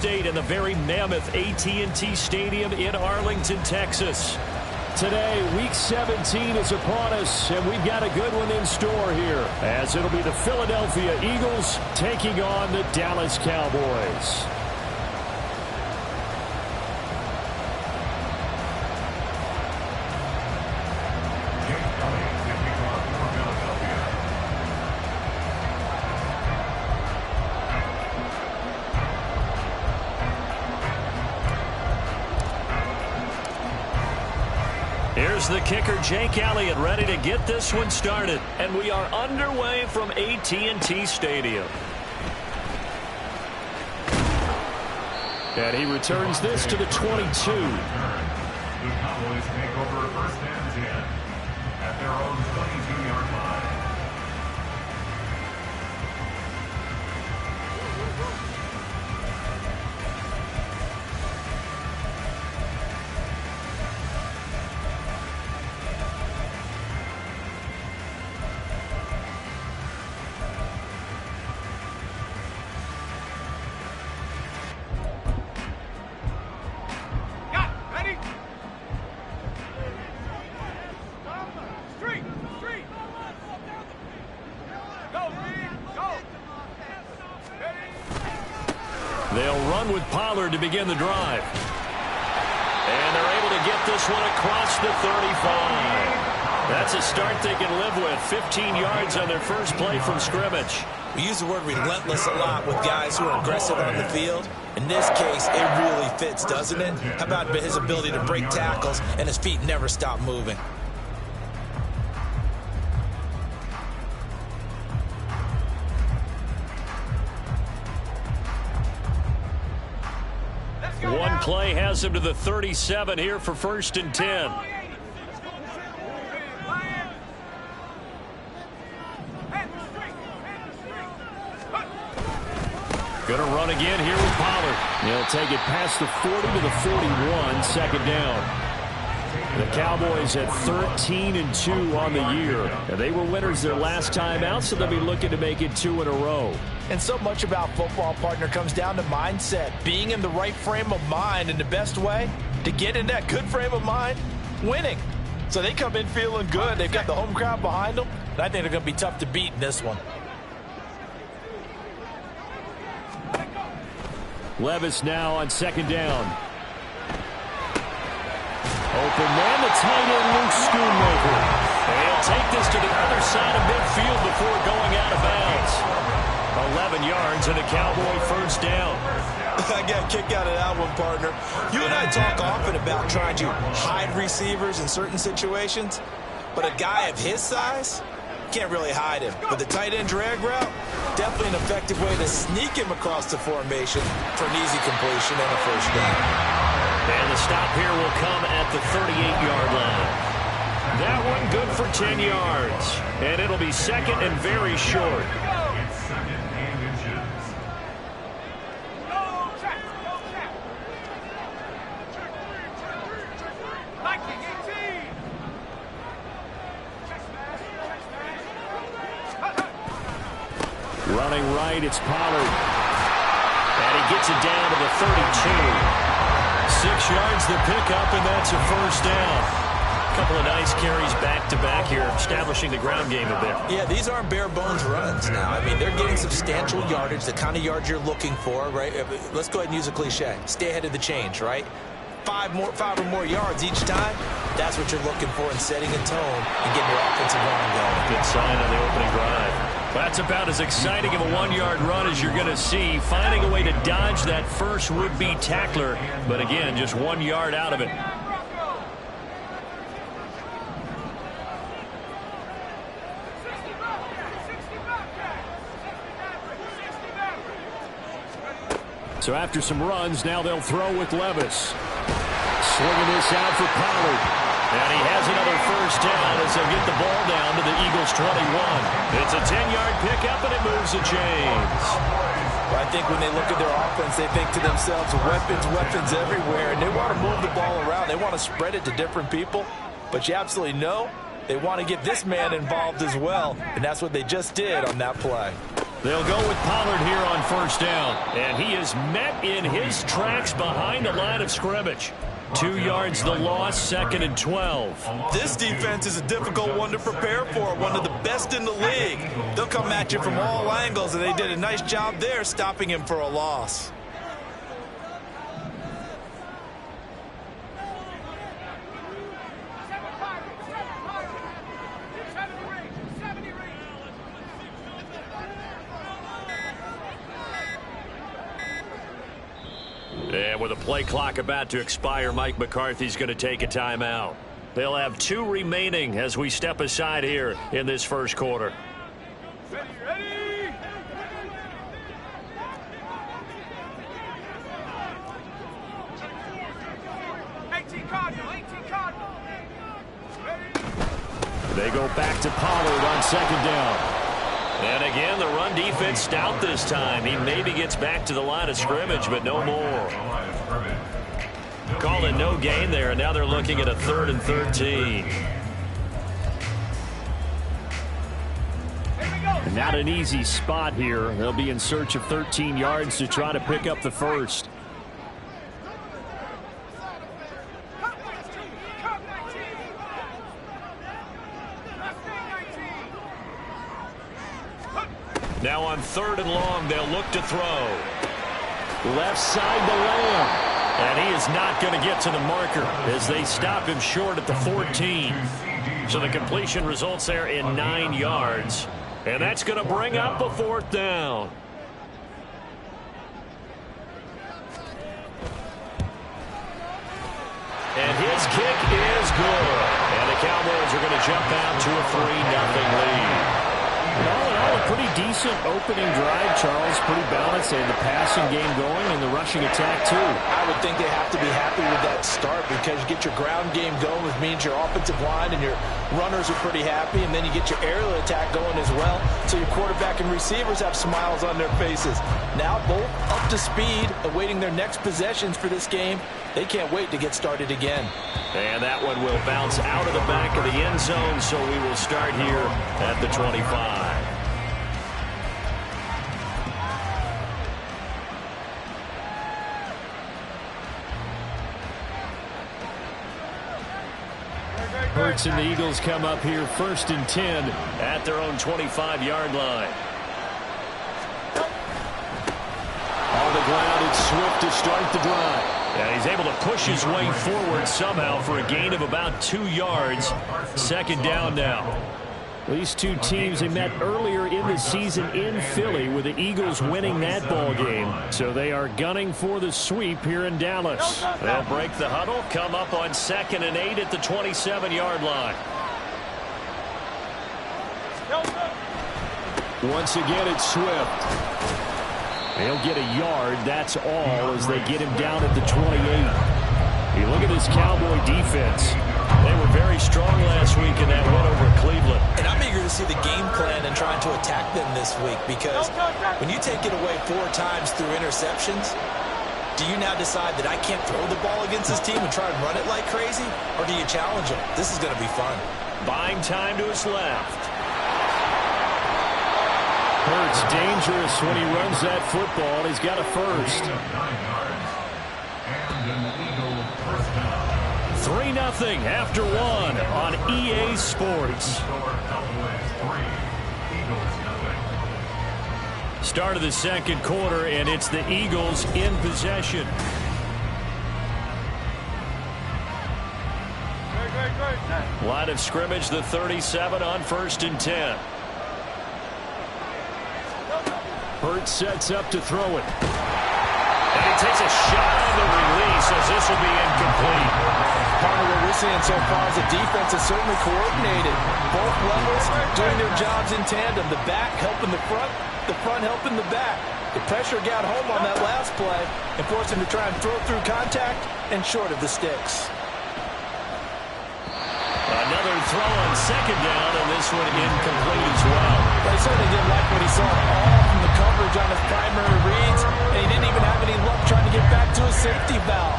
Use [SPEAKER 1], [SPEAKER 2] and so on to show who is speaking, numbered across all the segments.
[SPEAKER 1] State in the very mammoth AT&T Stadium in Arlington, Texas. Today, Week 17 is upon us, and we've got a good one in store here, as it'll be the Philadelphia Eagles taking on the Dallas Cowboys. Here's the kicker, Jake Elliott, ready to get this one started. And we are underway from AT&T Stadium. And he returns this to the 22.
[SPEAKER 2] The Cowboys take over first and 10 at their own 22-yard line.
[SPEAKER 1] They'll run with Pollard to begin the drive. And they're able to get this one across the 35. That's a start they can live with. 15 yards on their first play from scrimmage.
[SPEAKER 3] We use the word relentless a lot with guys who are aggressive on the field. In this case, it really fits, doesn't it? How about his ability to break tackles and his feet never stop moving?
[SPEAKER 1] One play has him to the 37 here for first and 10. Going to run again here with Pollard. He'll take it past the 40 to the 41, second down. The Cowboys at 13-2 on the year. And they were winners their last time out, so they'll be looking to make it 2 in a row.
[SPEAKER 4] And so much about football, partner, comes down to mindset. Being in the right frame of mind, and the best way to get in that good frame of mind, winning. So they come in feeling good. They've got the home crowd behind them. And I think they're going to be tough to beat in this one.
[SPEAKER 1] Levis now on second down. Open man, the tight end, Luke Schoonmaker. And he'll take this to the other side of midfield before going out of bounds. 11 yards and a Cowboy first down.
[SPEAKER 3] I got a kick out of that one, partner. You and I talk often about trying to hide receivers in certain situations, but a guy of his size can't really hide him. But the tight end drag route, definitely an effective way to sneak him across the formation for an easy completion and a first down.
[SPEAKER 1] And the stop here will come at the 38-yard line. That one good for 10 yards. And it'll be second and very short.
[SPEAKER 2] It's second and inches.
[SPEAKER 1] Running right, it's Pollard. And he gets it down to the 32. 6 yards the pickup, and that's a first down. A couple of nice carries back-to-back here, establishing the ground game a bit.
[SPEAKER 3] Yeah, these aren't bare-bones runs now. I mean, they're getting substantial yardage, the kind of yards you're looking for, right? Let's go ahead and use a cliche. Stay ahead of the change, right? 5 or more yards each time, that's what you're looking for in setting a tone and getting your offensive line going.
[SPEAKER 1] Good sign on the opening drive. That's about as exciting of a 1-yard run as you're going to see, finding a way to dodge that first would-be tackler, but again, just 1 yard out of it. So after some runs, now they'll throw with Levis. Swinging this out for Pollard. And he has another first down as they'll get the ball down to the Eagles' 21. It's a 10-yard pickup, and it moves the chains.
[SPEAKER 4] Well, I think when they look at their offense, they think to themselves, weapons everywhere, and they want to move the ball around. They want to spread it to different people, but you absolutely know they want to get this man involved as well, and that's what they just did on that play.
[SPEAKER 1] They'll go with Pollard here on first down. And he is met in his tracks behind the line of scrimmage. 2 yards the loss, 2nd and 12.
[SPEAKER 3] This defense is a difficult one to prepare for, one of the best in the league. They'll come at you from all angles, and they did a nice job there stopping him for a loss.
[SPEAKER 1] And with a play clock about to expire, Mike McCarthy's going to take a timeout. They'll have 2 remaining as we step aside here in this first quarter.
[SPEAKER 5] Ready. 18 Cardinal.
[SPEAKER 1] They go back to Pollard on 2nd down. And again, the run defense stout this time. He maybe gets back to the line of scrimmage, but no more. Called it no gain there, and now they're looking at a 3rd and 13. And not an easy spot here. They'll be in search of 13 yards to try to pick up the first. Now on 3rd and long, they'll look to throw. Left side to Lamb. And he is not going to get to the marker as they stop him short at the 14. So the completion results there in 9 yards. And that's going to bring up a 4th down. And his kick is good. And the Cowboys are going to jump out to a 3-0 lead. All in all, a pretty decent opening drive, Charles. Pretty balanced. They had the passing game going and the rushing attack, too.
[SPEAKER 4] I would think they have to be happy with that start because you get your ground game going, which means your offensive line and your runners are pretty happy, and then you get your aerial attack going as well, so your quarterback and receivers have smiles on their faces. Now both up to speed, awaiting their next possessions for this game. They can't wait to get started again.
[SPEAKER 1] And that one will bounce out of the back of the end zone, so we will start here at the 25. Hurts and the Eagles come up here 1st and 10 at their own 25-yard line. On the ground, it's Swift to start the drive. And he's able to push his way forward somehow for a gain of about 2 yards. 2nd down now. These two teams, they met earlier in the season in Philly with the Eagles winning that ball game. So they are gunning for the sweep here in Dallas. They'll break the huddle, come up on 2nd and 8 at the 27-yard line. Once again, it's Swift. He'll get a yard, that's all, as they get him down at the 28. You look at this Cowboy defense. They were very strong last week in that win over Cleveland.
[SPEAKER 3] And I'm eager to see the game plan and trying to attack them this week, because when you take it away 4 times through interceptions, do you now decide that I can't throw the ball against this team and try and run it like crazy? Or do you challenge them? This is going to be fun.
[SPEAKER 1] Buying time to his left. Hurts dangerous when he runs that football. He's got a first. 3-0 after 1 on EA Sports. Start of the 2nd quarter, and it's the Eagles in possession. Line of scrimmage, the 37 on 1st and 10. Hurts sets up to throw it. And he takes a shot on the release as this will be incomplete.
[SPEAKER 4] Part of what we're seeing so far is the defense is certainly coordinated. Both levels doing their jobs in tandem. The back helping the front helping the back. The pressure got home on that last play and forced him to try and throw through contact and short of the sticks.
[SPEAKER 1] Another throw on 2nd down, and this one incomplete as well.
[SPEAKER 4] But he certainly didn't like what he saw all from the coverage on his primary reads, and he didn't even have any luck trying to get back to his safety valve.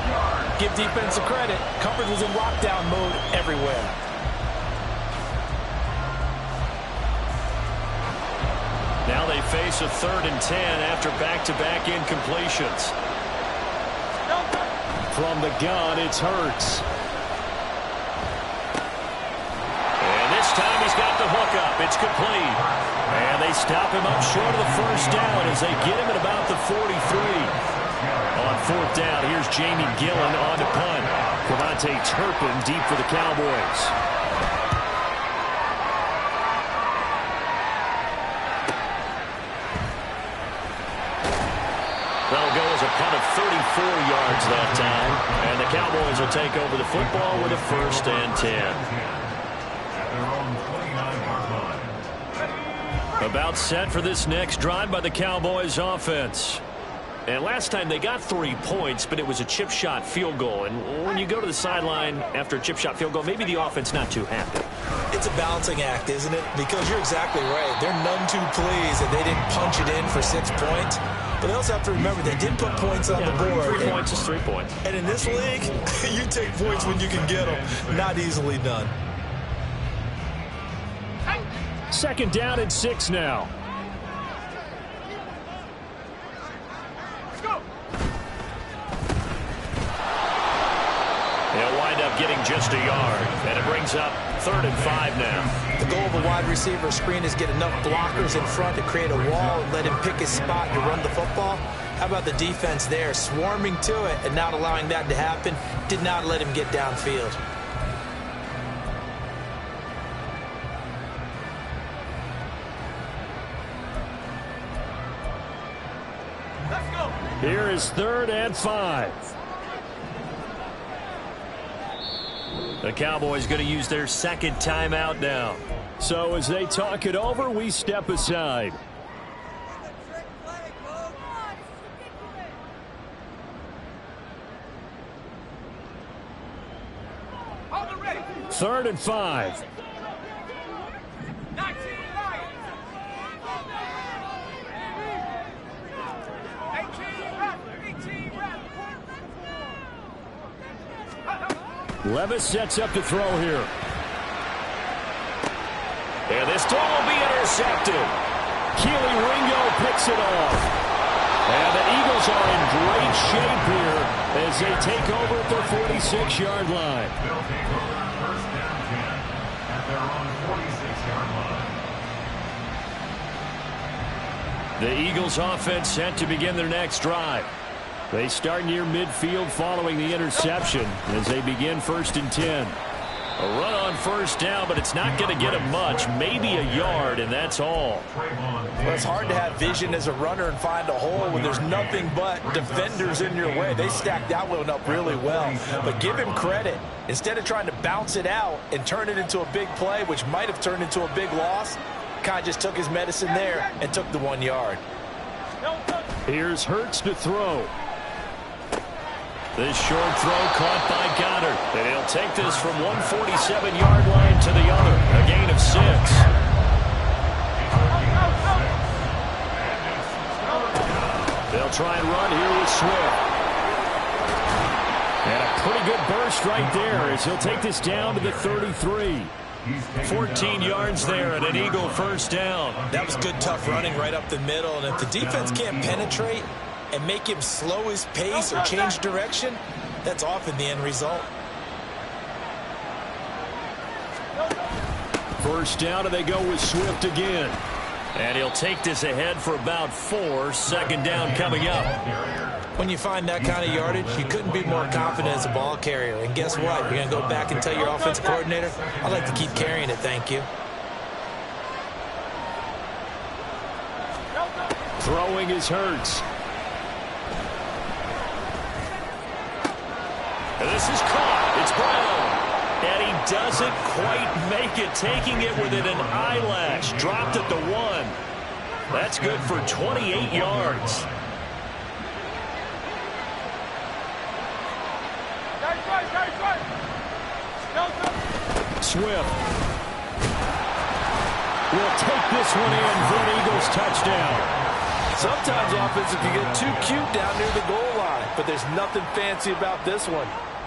[SPEAKER 4] Give defense a credit. Coverage was in lockdown mode everywhere.
[SPEAKER 1] Now they face a 3rd and 10 after back-to-back incompletions. From the gun, it's Hurts. And this time he's got the hook up. It's complete. And they stop him up short of the first down as they get him at about the 43. On 4th down, here's Jamie Gillen on the punt. Cavante Turpin deep for the Cowboys. That'll go as a punt of 34 yards that time. And the Cowboys will take over the football with a 1st and 10. About set for this next drive by the Cowboys offense. And last time they got 3 points, but it was a chip shot field goal. And when you go to the sideline after a chip shot field goal, maybe the offense not too happy.
[SPEAKER 3] It's a balancing act, isn't it? Because you're exactly right. They're none too pleased that they didn't punch it in for 6 points. But they also have to remember they did put points on the board.
[SPEAKER 1] 3 points is 3 points.
[SPEAKER 3] And in this league, you take points when you can get them. Not easily done.
[SPEAKER 1] 2nd down and 6 now. They'll wind up getting just a yard, and it brings up 3rd and 5 now.
[SPEAKER 3] The goal of a wide receiver screen is get enough blockers in front to create a wall and let him pick his spot to run the football. How about the defense there, swarming to it and not allowing that to happen? Did not let him get downfield.
[SPEAKER 1] Here is 3rd and 5. The Cowboys going to use their 2nd timeout now. So as they talk it over, we step aside.
[SPEAKER 5] Ready.
[SPEAKER 1] 3rd and 5.
[SPEAKER 5] 19 Lions. 18 Rams.
[SPEAKER 1] Levis sets up to throw here. And this throw will be intercepted. Keely Ringo picks it off. And the Eagles are in great shape here as they take over at their 46-yard line.
[SPEAKER 2] They'll take over 1st down 10 at their own 46-yard line.
[SPEAKER 1] The Eagles offense set to begin their next drive. They start near midfield following the interception as they begin 1st and 10. A run on 1st down, but it's not going to get them much. Maybe a yard, and that's all.
[SPEAKER 4] Well, it's hard to have vision as a runner and find a hole when there's nothing but defenders in your way. They stacked that one up really well. But give him credit. Instead of trying to bounce it out and turn it into a big play, which might have turned into a big loss, kind of just took his medicine there and took the 1 yard.
[SPEAKER 1] Here's Hurts to throw. This short throw caught by Goddard. And he'll take this from 147-yard line to the other. A gain of 6. They'll try and run here with Swift. And a pretty good burst right there as he'll take this down to the 33. 14 yards there and an Eagle 1st down.
[SPEAKER 3] That was good, tough running right up the middle. And if the defense can't penetrate and make him slow his pace or change direction, that's often the end result.
[SPEAKER 1] 1st down, and they go with Swift again. And he'll take this ahead for about 4. 2nd down coming up.
[SPEAKER 3] When you find that kind of yardage, you couldn't be more confident as a ball carrier. And guess what? You're going to go back and tell your offensive coordinator, I'd like to keep carrying it, thank you.
[SPEAKER 1] Throwing is Hurts. And this is caught. It's Brown. And he doesn't quite make it, taking it within an eyelash. Dropped at the 1. That's good for 28 yards. Swift will take this one in for an Eagles touchdown.
[SPEAKER 4] Sometimes offensive can get too cute down near the goal line, but there's nothing fancy about this one.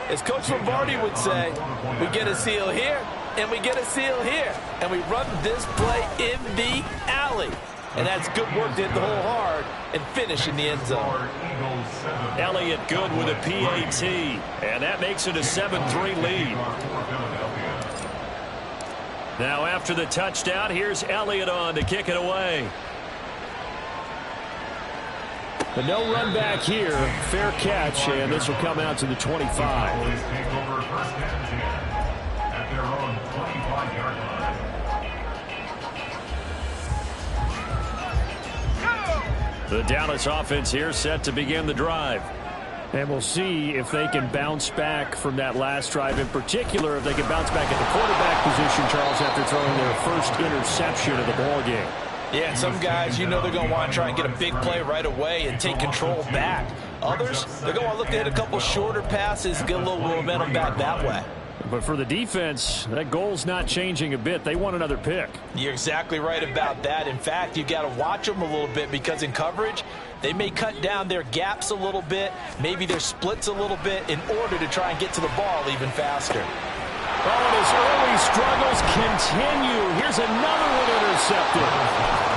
[SPEAKER 4] As Coach Lombardi would say, we get a seal here, and we get a seal here, and we run this play in the alley. And that's good work to hit the hole hard and finish in the end zone.
[SPEAKER 1] Elliott good with a PAT. And that makes it a 7-3 lead. Now after the touchdown, here's Elliott on to kick it away. But no run back here. Fair catch, and this will come out to the 25.
[SPEAKER 2] Cowboys take over first and 10 at their own 25-yard line.
[SPEAKER 1] The Dallas offense here set to begin the drive. And we'll see if they can bounce back from that last drive. In particular, if they can bounce back at the quarterback position, Charles, after throwing their first interception of the ballgame.
[SPEAKER 4] Yeah, some guys, you know they're going to want to try and get a big play right away and take control back. Others, they're going to look to hit a couple shorter passes, get a little momentum back that way.
[SPEAKER 1] But for the defense, that goal's not changing a bit. They want another pick.
[SPEAKER 4] You're exactly right about that. In fact, you got to watch them a little bit because in coverage, they may cut down their gaps a little bit, maybe their splits a little bit in order to try and get to the ball even faster.
[SPEAKER 1] Oh, and his early struggles continue. Here's another one intercepted.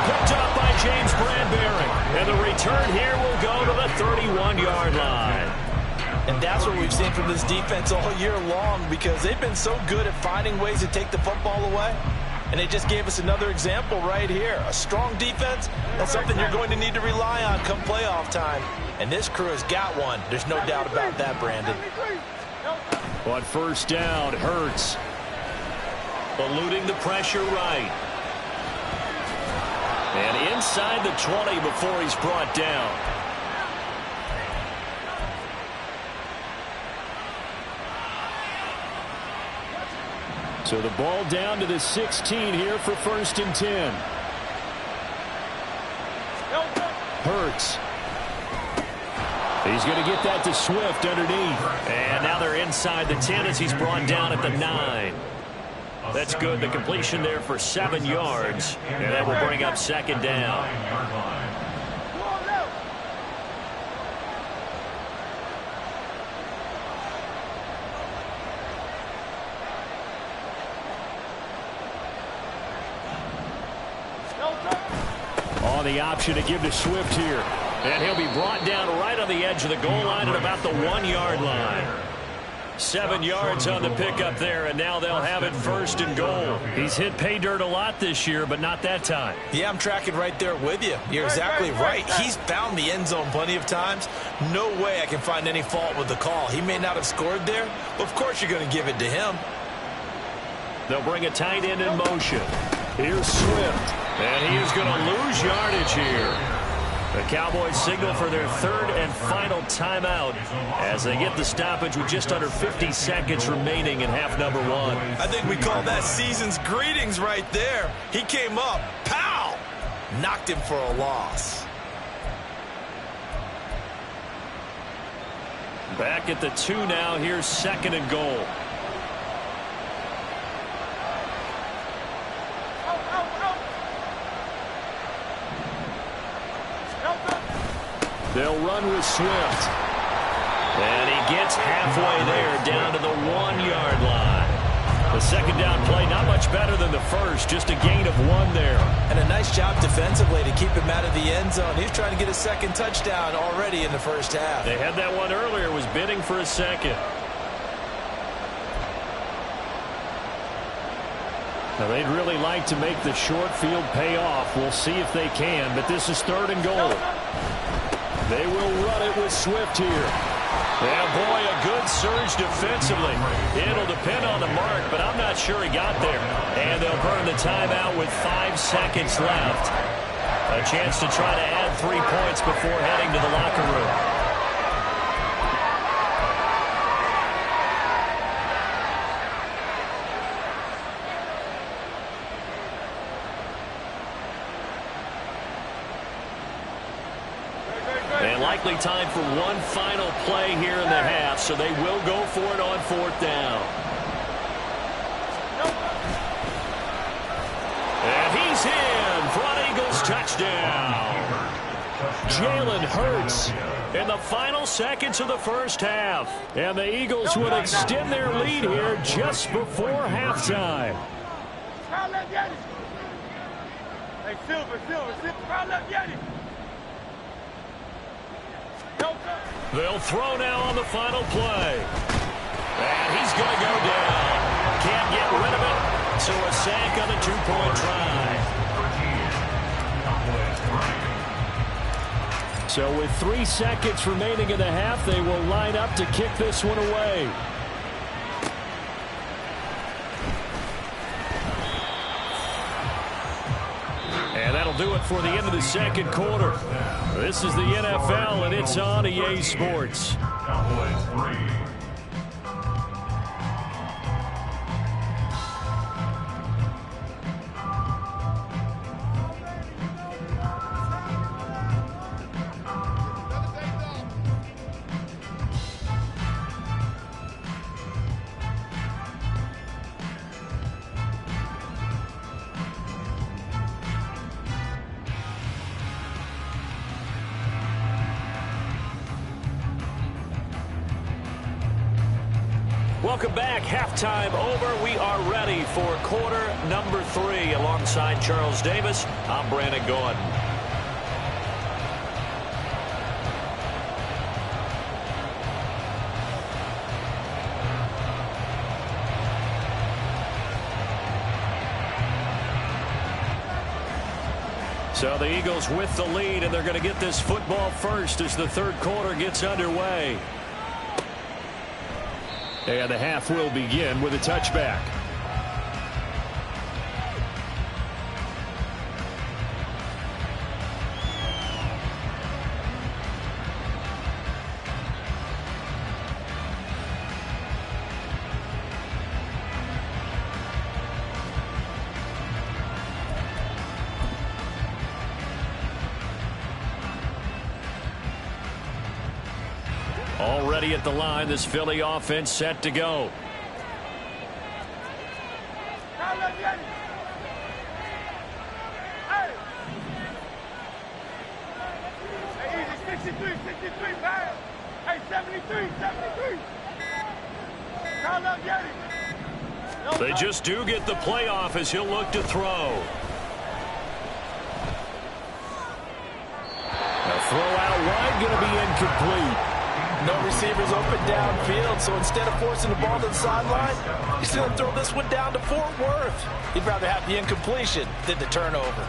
[SPEAKER 1] Picked up by James Bradbury. And the return here will go to the 31-yard line.
[SPEAKER 4] And that's what we've seen from this defense all year long because they've been so good at finding ways to take the football away. And they just gave us another example right here. A strong defense, that's something you're going to need to rely on come playoff time. And this crew has got one. There's no doubt about that, Brandon.
[SPEAKER 1] On first down, Hurts. Eluding the pressure right. And inside the 20 before he's brought down. So the ball down to the 16 here for first and 10. Hurts. He's going to get that to Swift underneath. And now they're inside the 10 as he's brought down at the 9. That's good. The completion there for 7 yards. And that will bring up second down. On the option to give to Swift here. And he'll be brought down right on the edge of the goal line at about the 1-yard line. 7 yards on the pickup there, and now they'll have it first and goal. He's hit pay dirt a lot this year, but not that time.
[SPEAKER 4] Yeah, I'm tracking right there with you. You're exactly right. He's found the end zone plenty of times. No way I can find any fault with the call. He may not have scored there, but of course you're going to give it to him.
[SPEAKER 1] They'll bring a tight end in motion. Here's Swift, and he is going to lose yardage here. The Cowboys signal for their third and final timeout as they get the stoppage with just under 50 seconds remaining in half number 1.
[SPEAKER 4] I think we call that season's greetings right there. He came up, pow, knocked him for a loss.
[SPEAKER 1] Back at the 2 now. Here's second and goal. They'll run with Swift. And he gets halfway there down to the 1-yard line. The second down play not much better than the first, just a gain of 1 there.
[SPEAKER 4] And a nice job defensively to keep him out of the end zone. He's trying to get a second touchdown already in the first half.
[SPEAKER 1] They had that one earlier, was bidding for a second. Now they'd really like to make the short field pay off. We'll see if they can, but this is third and goal. They will run it with Swift here. Yeah, boy, a good surge defensively. It'll depend on the mark, but I'm not sure he got there. And they'll burn the timeout with 5 seconds left. A chance to try to add 3 points before heading to the locker room. Likely time for one final play here in the half, so they will go for it on fourth down. And he's in for an Eagles touchdown. Jalen Hurts in the final seconds of the first half. And the Eagles would extend their lead here just before halftime.
[SPEAKER 5] Hey, Silver. Foul left, Yeti.
[SPEAKER 1] They'll throw now on the final play. And he's going to go down. Can't get rid of it. So a sack on the two-point try. So with 3 seconds remaining in the half, they will line up to kick this one away. And that'll do it for the end of the second quarter. This is the NFL, and it's on EA Sports.
[SPEAKER 2] Cowboys 3.
[SPEAKER 1] Welcome back. Halftime over. We are ready for quarter number 3. Alongside Charles Davis, I'm Brandon Gaudin. So the Eagles with the lead, and they're going to get this football first as the third quarter gets underway. And the half will begin with a touchback. Already at the line, this Philly offense set to go.
[SPEAKER 5] Hey, easy, 63, man. Hey, 73. Call up Yeti.
[SPEAKER 1] They just do get the playoff as he'll look to throw. A throw out wide, going to be incomplete.
[SPEAKER 4] No receivers open downfield, so instead of forcing the ball to the sideline, he's going to throw this one down to Fort Worth. He'd rather have the incompletion than the turnover.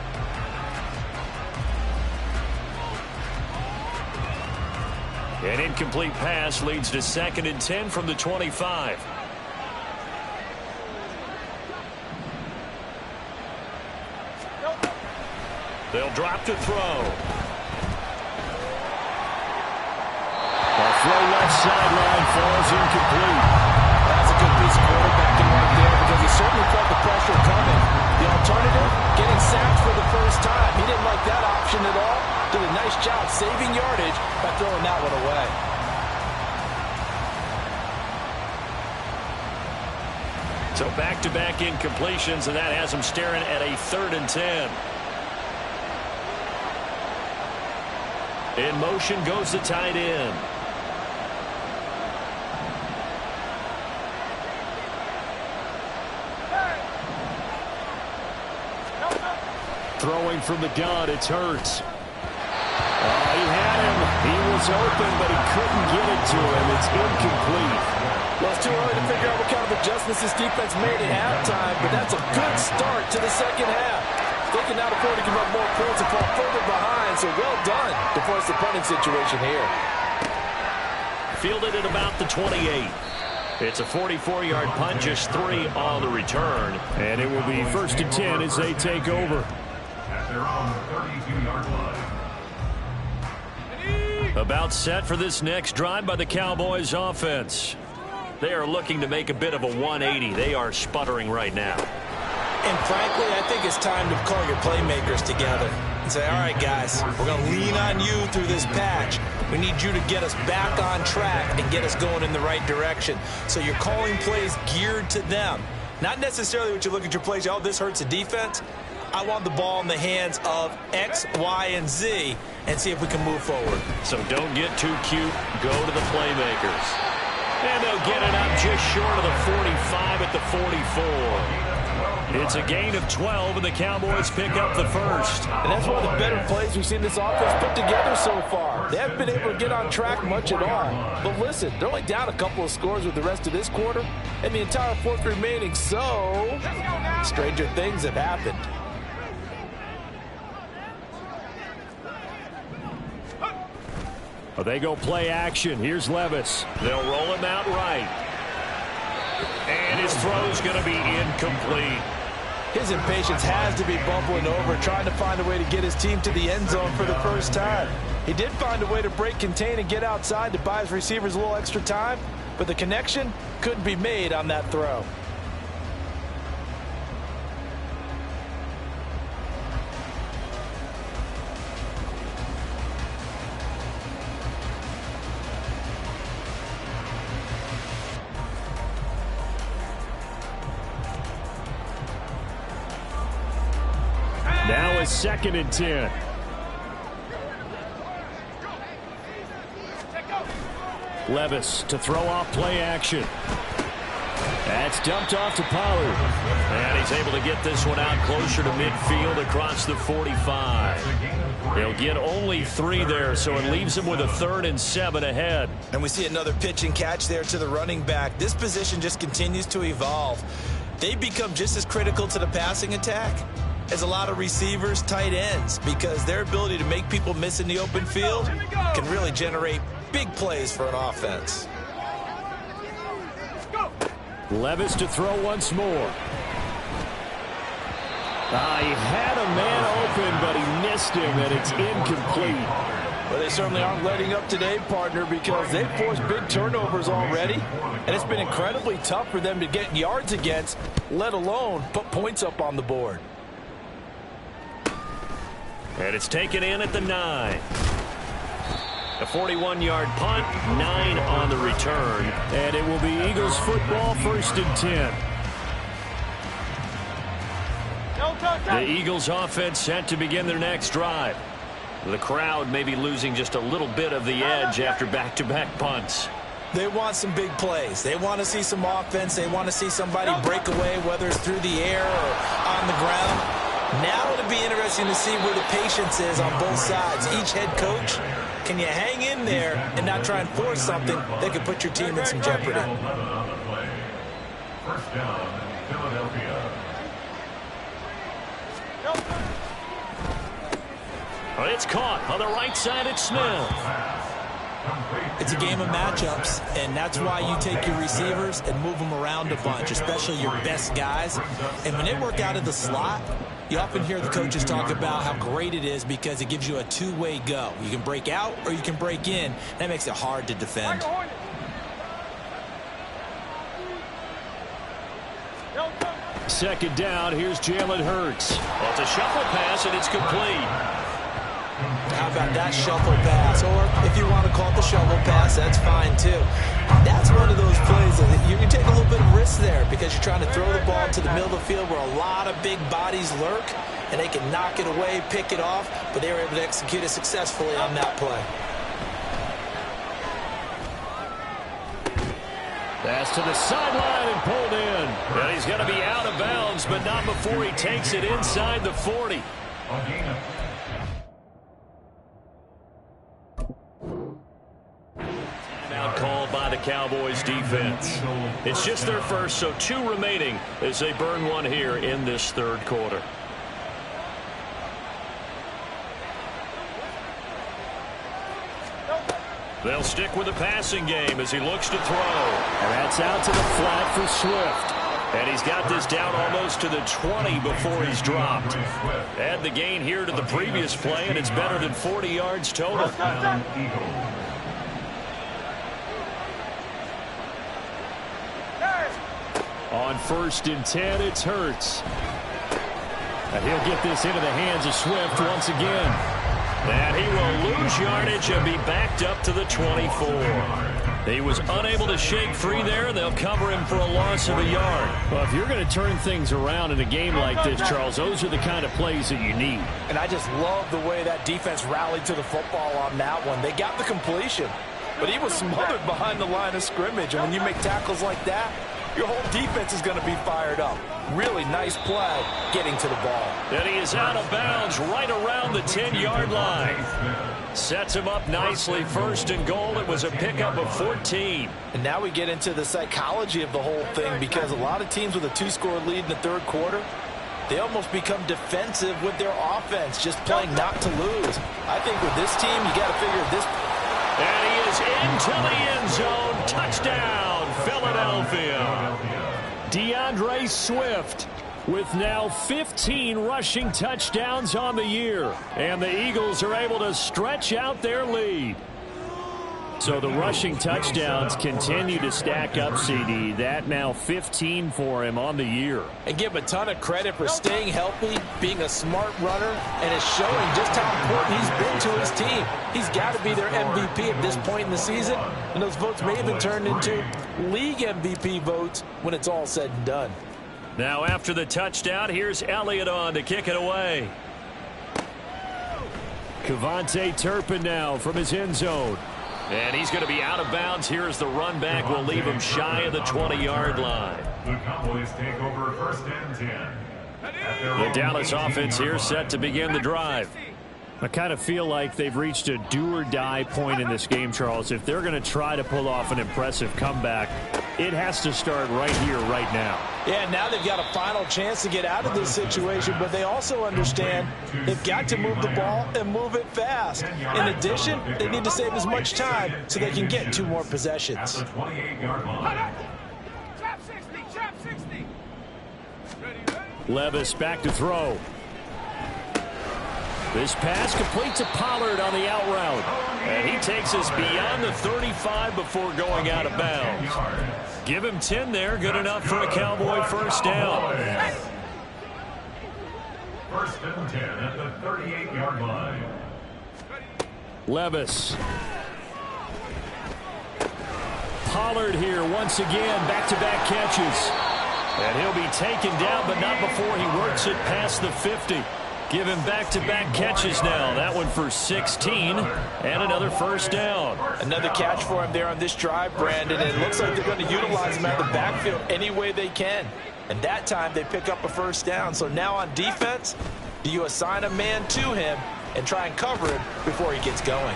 [SPEAKER 1] An incomplete pass leads to 2nd and 10 from the 25. They'll drop to throw. Throw left sideline falls incomplete.
[SPEAKER 4] That's a good piece of quarterbacking right there because he certainly felt the pressure coming. The alternative, getting sacked for the first time. He didn't like that option at all. Did a nice job saving yardage by throwing that one away.
[SPEAKER 1] So back-to-back incompletions, and that has him staring at a 3rd and 10. In motion goes the tight end. Throwing from the gun, it's Hurts. He had him. He was open, but he couldn't get it to him. It's incomplete.
[SPEAKER 4] Well, it's too early to figure out what kind of adjustments this defense made at halftime, but that's a good start to the second half. They can now afford to give up more points and fall further behind, so well done to force the punting situation here.
[SPEAKER 1] Fielded at about the 28. It's a 44-yard punt, just 3 on the return. And it will be 1st and 10 as they take over.
[SPEAKER 2] At their own 32-yard line.
[SPEAKER 1] About set for this next drive by the Cowboys offense. They are looking to make a bit of a 180. They are sputtering right now.
[SPEAKER 3] And frankly, I think it's time to call your playmakers together and say, all right, guys, we're going to lean on you through this patch. We need you to get us back on track and get us going in the right direction. So you're calling plays geared to them. Not necessarily what you look at your plays, oh, this hurts the defense. I want the ball in the hands of X, Y, and Z and see if we can move forward.
[SPEAKER 1] So don't get too cute. Go to the playmakers. And they'll get it up just short of the 45 at the 44. It's a gain of 12, and the Cowboys pick up the first.
[SPEAKER 4] And that's one of the better plays we've seen this offense put together so far. They haven't been able to get on track much at all. But listen, they're only down a couple of scores with the rest of this quarter, and the entire fourth remaining, so stranger things have happened.
[SPEAKER 1] They go play action. Here's Levis. They'll roll him out right. And his throw's going to be incomplete.
[SPEAKER 4] His impatience has to be bubbling over, trying to find a way to get his team to the end zone for the first time. He did find a way to break contain and get outside to buy his receivers a little extra time, but the connection couldn't be made on that throw.
[SPEAKER 1] Now it's 2nd and 10. Levis to throw off play action. That's dumped off to Pollard. And he's able to get this one out closer to midfield across the 45. He'll get only 3 there, so it leaves him with a 3rd and 7 ahead.
[SPEAKER 3] And we see another pitch and catch there to the running back. This position just continues to evolve. They become just as critical to the passing attack as a lot of receivers, tight ends, because their ability to make people miss in the open field can really generate big plays for an offense.
[SPEAKER 1] Levis to throw once more. He had a man open, but he missed him, and it's incomplete.
[SPEAKER 4] Well, they certainly aren't letting up today, partner, because they've forced big turnovers already, and it's been incredibly tough for them to get yards against, let alone put points up on the board.
[SPEAKER 1] And it's taken in at the 9. A 41-yard punt, 9 on the return. And it will be Eagles football, 1st and 10. The Eagles offense set to begin their next drive. The crowd may be losing just a little bit of the edge after back-to-back punts.
[SPEAKER 3] They want some big plays. They want to see some offense. They want to see somebody break away, whether it's through the air or on the ground. Now it'll be interesting to see where the patience is on both sides. Each head coach, can you hang in there and not try and force something that could put your team in some jeopardy?
[SPEAKER 2] 1 on the play. First down, Philadelphia.
[SPEAKER 1] It's caught on the right side at Smith.
[SPEAKER 3] It's a game of matchups, and that's why you take your receivers and move them around a bunch, especially your best guys. And when they work out of the slot, you often hear the coaches talk about how great it is because it gives you a two-way go. You can break out or you can break in. That makes it hard to defend.
[SPEAKER 1] 2nd down, here's Jalen Hurts. Well, it's a shuffle pass, and it's complete.
[SPEAKER 3] How about that shuffle pass? Or if you want to call it the shovel pass, that's fine too. That's one of those plays that you can take a little bit of risk there because you're trying to throw the ball to the middle of the field where a lot of big bodies lurk, and they can knock it away, pick it off, but they were able to execute it successfully on that play.
[SPEAKER 1] Pass to the sideline and pulled in. And he's going to be out of bounds, but not before he takes it inside the 40. Timeout called by the Cowboys defense. It's just their first, so 2 remaining as they burn one here in this 3rd quarter. They'll stick with the passing game as he looks to throw. And that's out to the flat for Swift. And he's got this down almost to the 20 before he's dropped. Add the gain here to the previous play, and it's better than 40 yards total. On 1st and 10, it's Hurts. And he'll get this into the hands of Swift once again. And he will lose yardage and be backed up to the 24. He was unable to shake free there. They'll cover him for a loss of a yard. Well, if you're going to turn things around in a game like this, Charles, those are the kind of plays that you need.
[SPEAKER 4] And I just love the way that defense rallied to the football on that one. They got the completion, but he was smothered behind the line of scrimmage. And when you make tackles like that, your whole defense is going to be fired up. Really nice play getting to the ball.
[SPEAKER 1] And he is out of bounds right around the 10-yard line. Sets him up nicely. First and goal. It was a pickup of 14.
[SPEAKER 4] And now we get into the psychology of the whole thing, because a lot of teams with a 2-score lead in the third quarter, they almost become defensive with their offense, just playing not to lose. I think with this team, you got to figure this.
[SPEAKER 1] And he is into the end zone. Touchdown, Philadelphia. DeAndre Swift with now 15 rushing touchdowns on the year. And the Eagles are able to stretch out their lead. So the rushing touchdowns continue to stack up, CD. That now 15 for him on the year.
[SPEAKER 4] And give him a ton of credit for staying healthy, being a smart runner, and is showing just how important he's been to his team. He's got to be their MVP at this point in the season, and those votes may have been turned into league MVP votes when it's all said and done.
[SPEAKER 1] Now after the touchdown, here's Elliott on to kick it away. Kevontae Turpin now from his end zone. And he's going to be out of bounds. Here's the run back. Will leave him shy of the 20-yard line.
[SPEAKER 2] The Cowboys take over first and 10.
[SPEAKER 1] The Dallas offense here set to begin the drive. I kind of feel like they've reached a do-or-die point in this game, Charles. If they're going to try to pull off an impressive comeback, it has to start right here, right now.
[SPEAKER 4] Yeah, now they've got a final chance to get out of this situation, but they also understand they've got to move the ball and move it fast. In addition, they need to save as much time so they can get 2 more possessions.
[SPEAKER 2] At the 28-yard line.
[SPEAKER 5] Chop 60, chop 60.
[SPEAKER 1] Levis back to throw. This pass complete to Pollard on the out route. And he takes us beyond the 35 before going out of bounds. Give him 10 there. Good enough for a Cowboy first down.
[SPEAKER 2] First and 10 at the 38-yard line.
[SPEAKER 1] Levis. Pollard here once again. Back-to-back catches. And he'll be taken down, but not before he works it past the 50. Give him back-to-back catches now. That one for 16 and another first down.
[SPEAKER 4] Another catch for him there on this drive, Brandon. And it looks like they're going to utilize him out of the backfield any way they can. And that time they pick up a first down. So now on defense, do you assign a man to him and try and cover him before he gets going?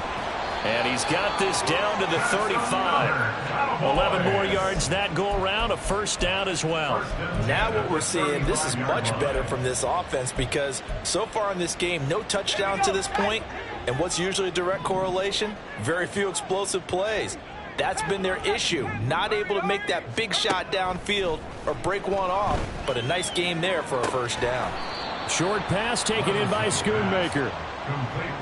[SPEAKER 1] And he's got this down to the 35. 11 more yards that go around, a first down as well.
[SPEAKER 4] Now what we're seeing, this is much better from this offense, because so far in this game, no touchdown to this point. And what's usually a direct correlation? Very few explosive plays. That's been their issue, not able to make that big shot downfield or break one off, but a nice game there for a first down.
[SPEAKER 1] Short pass taken in by Schoonmaker.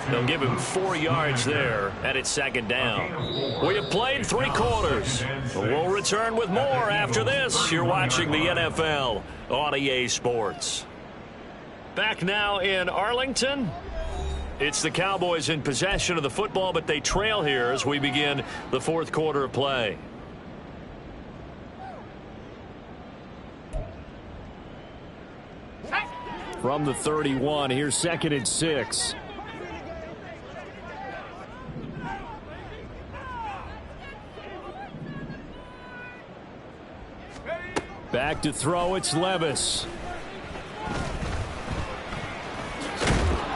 [SPEAKER 1] They'll give him 4 yards there, and it's second down. We have played 3 quarters. We'll return with more after this. You're watching the NFL on EA Sports. Back now in Arlington. It's the Cowboys in possession of the football, but they trail here as we begin the fourth quarter of play. From the 31, here's 2nd and 6. Back to throw, it's Levis.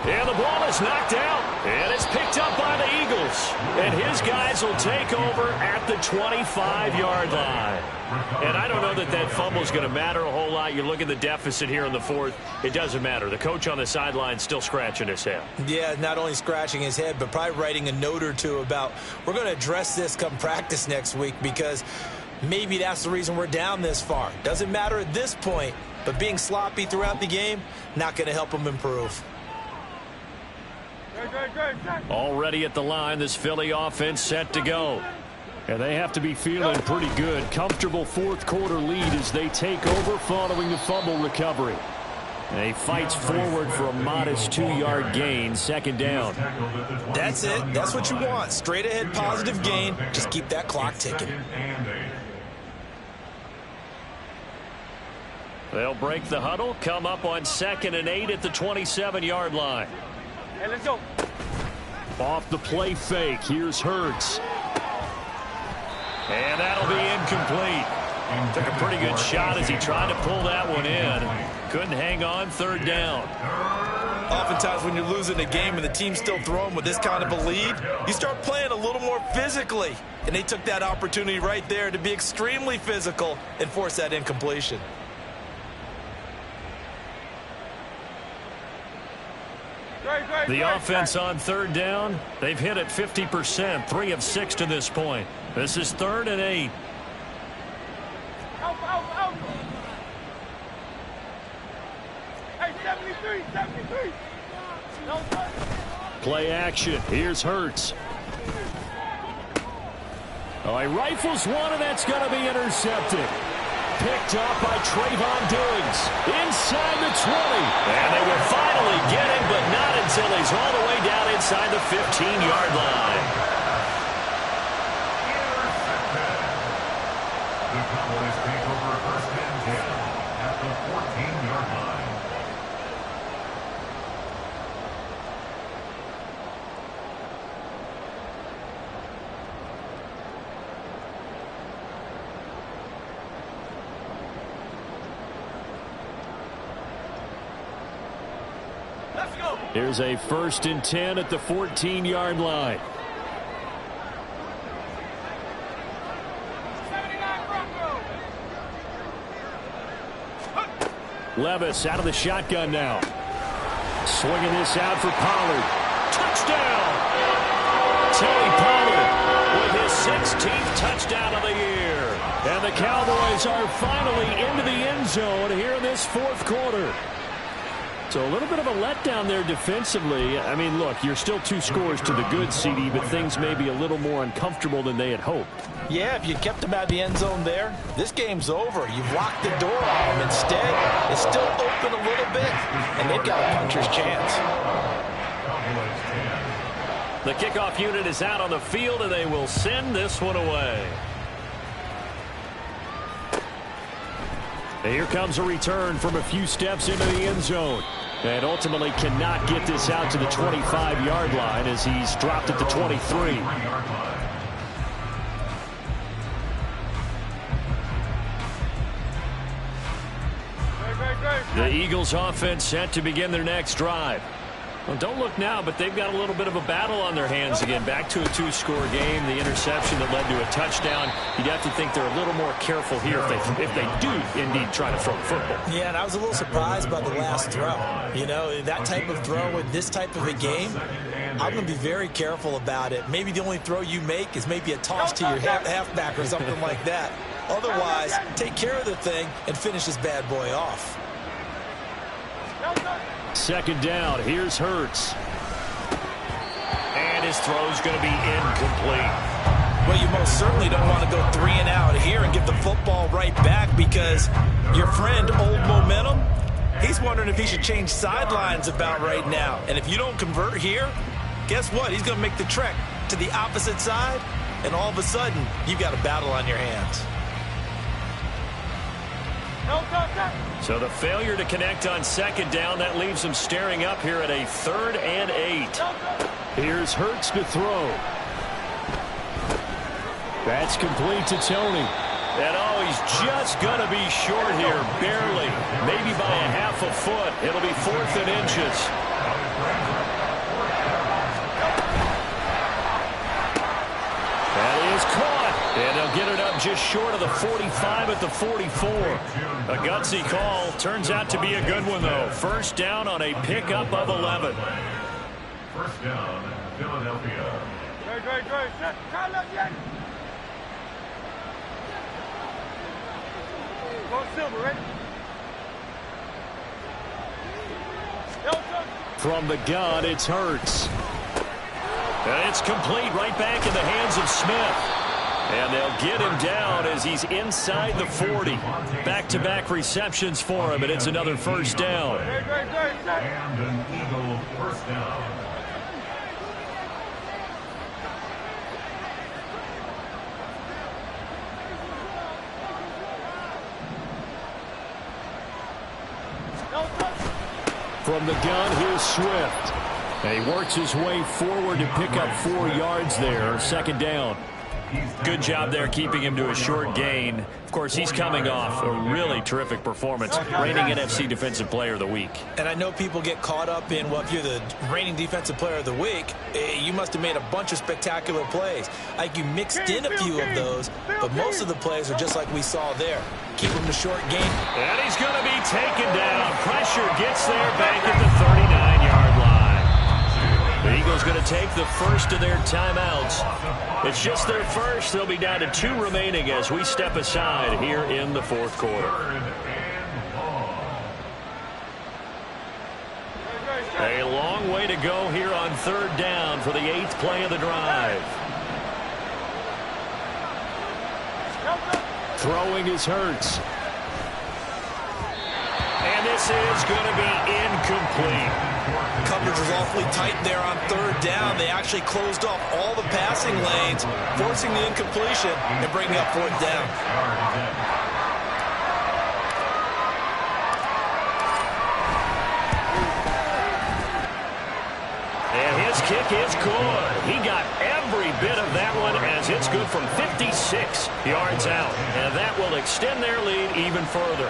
[SPEAKER 1] And the ball is knocked out, and it's picked up by the Eagles. And his guys will take over at the 25-yard line. And I don't know that that fumble is going to matter a whole lot. You look at the deficit here in the fourth, it doesn't matter. The coach on the sideline still scratching his head.
[SPEAKER 3] Yeah, not only scratching his head, but probably writing a note or two about, we're going to address this come practice next week, because maybe that's the reason we're down this far. Doesn't matter at this point, but being sloppy throughout the game, not going to help him improve.
[SPEAKER 1] Already at the line, this Philly offense set to go. And they have to be feeling pretty good. Comfortable fourth quarter lead as they take over following the fumble recovery. And he fights forward for a modest 2-yard gain, second down.
[SPEAKER 3] That's it. That's what you want. Straight ahead positive gain. Just keep that clock ticking.
[SPEAKER 1] They'll break the huddle, come up on 2nd and 8 at the 27-yard line.
[SPEAKER 5] Hey, let's go.
[SPEAKER 1] Off the play fake, here's Hurts. And that'll be incomplete. Took a pretty good shot as he tried to pull that one in. Couldn't hang on, third down.
[SPEAKER 4] Oftentimes when you're losing a game and the team's still throwing with this kind of a lead, you start playing a little more physically. And they took that opportunity right there to be extremely physical and force that incompletion.
[SPEAKER 1] The offense on third down, they've hit it 50%, 3 of 6 to this point. This is 3rd and 8.
[SPEAKER 5] Out. Hey, 73. No,
[SPEAKER 1] Play action. Here's Hurts. Oh, he rifles one, and that's going to be intercepted. Picked up by Trayvon Diggs. Inside the 20. And they will finally get him, but not until he's all the way down inside the 15-yard line.
[SPEAKER 2] The Cowboys take over first and 10 at the 14-yard line.
[SPEAKER 5] let's go.
[SPEAKER 1] Here's a 1st and 10 at the 14-yard line.
[SPEAKER 5] 79 Broncos.
[SPEAKER 1] Levis out of the shotgun now. Swinging this out for Pollard. Touchdown! Tony Pollard with his 16th touchdown of the year. And the Cowboys are finally into the end zone here in this 4th quarter. So a little bit of a letdown there defensively. I mean, look, you're still 2 scores to the good, CD, but things may be a little more uncomfortable than they had hoped.
[SPEAKER 4] Yeah, if you kept them out of the end zone there, this game's over. You've locked the door on them. Instead, it's still open a little bit, and they've got a puncher's chance.
[SPEAKER 1] The kickoff unit is out on the field, and they will send this one away. And here comes a return from a few steps into the end zone. And ultimately cannot get this out to the 25-yard line as he's dropped at the 23. The Eagles offense set to begin their next drive. Well, don't look now, but they've got a little bit of a battle on their hands again. Back to a 2-score game. The interception that led to a touchdown. You'd have to think they're a little more careful here if they do indeed try to throw the football.
[SPEAKER 3] Yeah, and I was a little surprised by the last throw. You know, that type of throw in this type of a game, I'm going to be very careful about it. Maybe the only throw you make is maybe a toss to your halfback or something like that. Otherwise, take care of the thing and finish this bad boy off.
[SPEAKER 1] 2nd down. Here's Hurts. And his throw's going to be incomplete.
[SPEAKER 4] Well, you most certainly don't want to go 3 and out here and give the football right back because your friend, Old Momentum, he's wondering if he should change sidelines about right now. And if you don't convert here, guess what? He's going to make the trek to the opposite side, and all of a sudden, you've got a battle on your hands.
[SPEAKER 1] So the failure to connect on 2nd down, that leaves them staring up here at a 3rd and 8. Here's Hurts to throw. That's complete to Tony. And oh, he's just going to be short here, barely. Maybe by a half a foot. It'll be 4th and inches. That is caught. And they'll get it up just short of the 45 at the 44. A gutsy call. Turns out to be a good one, though. 1st down on a pickup of 11.
[SPEAKER 2] 1st down, Philadelphia.
[SPEAKER 5] Go Silver, ready?
[SPEAKER 1] From the gun, it's Hurts. And it's complete right back in the hands of Smith. And they'll get him down as he's inside the 40. Back-to-back receptions for him, and it's another 1st down.
[SPEAKER 2] And an Eagle 1st down.
[SPEAKER 1] From the gun, here's Swift. And he works his way forward to pick up 4 yards there. 2nd down. Good job there keeping him to a short gain. Of course, he's coming off a really terrific performance, reigning NFC Defensive Player of the Week.
[SPEAKER 3] And I know people get caught up in, well, if you're the reigning Defensive Player of the Week, you must have made a bunch of spectacular plays. Like you mixed in a few of those, but most of the plays are just like we saw there. Keep him to short gain.
[SPEAKER 1] And he's going to be taken down. Pressure gets there back at the 39-yard line. The Eagles going to take the first of their timeouts. It's just their first. They'll be down to 2 remaining as we step aside here in the fourth quarter. A long way to go here on 3rd down for the 8th play of the drive. Throwing is Hurts. And this is going to be incomplete.
[SPEAKER 3] Coverage was awfully tight there on 3rd down. They actually closed off all the passing lanes, forcing the incompletion and bringing up 4th down.
[SPEAKER 1] And his kick is good. He got every bit of that one as it's good from 56 yards out. And that will extend their lead even further.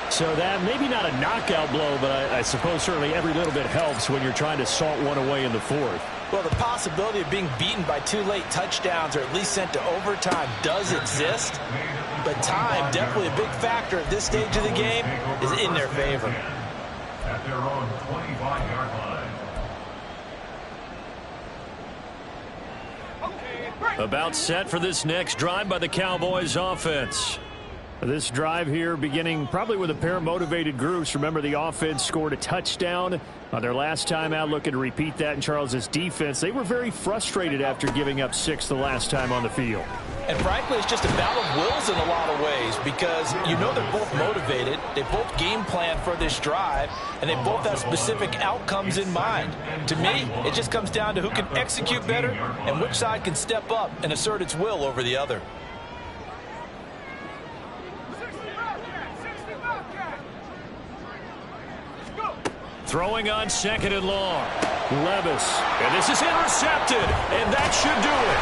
[SPEAKER 1] So that maybe not a knockout blow, but I suppose certainly every little bit helps when you're trying to salt one away in the 4th.
[SPEAKER 4] Well, the possibility of being beaten by 2 late touchdowns or at least sent to overtime does exist. But time, definitely a big factor at this stage of the game, is in their favor.
[SPEAKER 2] At their own 25-yard line.
[SPEAKER 1] About set for this next drive by the Cowboys offense. This drive here beginning probably with a pair of motivated groups. Remember, the offense scored a touchdown on their last time out, looking to repeat that in Charles's defense. They were very frustrated after giving up 6 the last time on the field.
[SPEAKER 4] And frankly, it's just a battle of wills in a lot of ways because you know they're both motivated. They both game plan for this drive, and they both have specific outcomes in mind. To me, it just comes down to who can execute better and which side can step up and assert its will over the other.
[SPEAKER 1] Throwing on 2nd and long. Levis. And this is intercepted. And that should do it.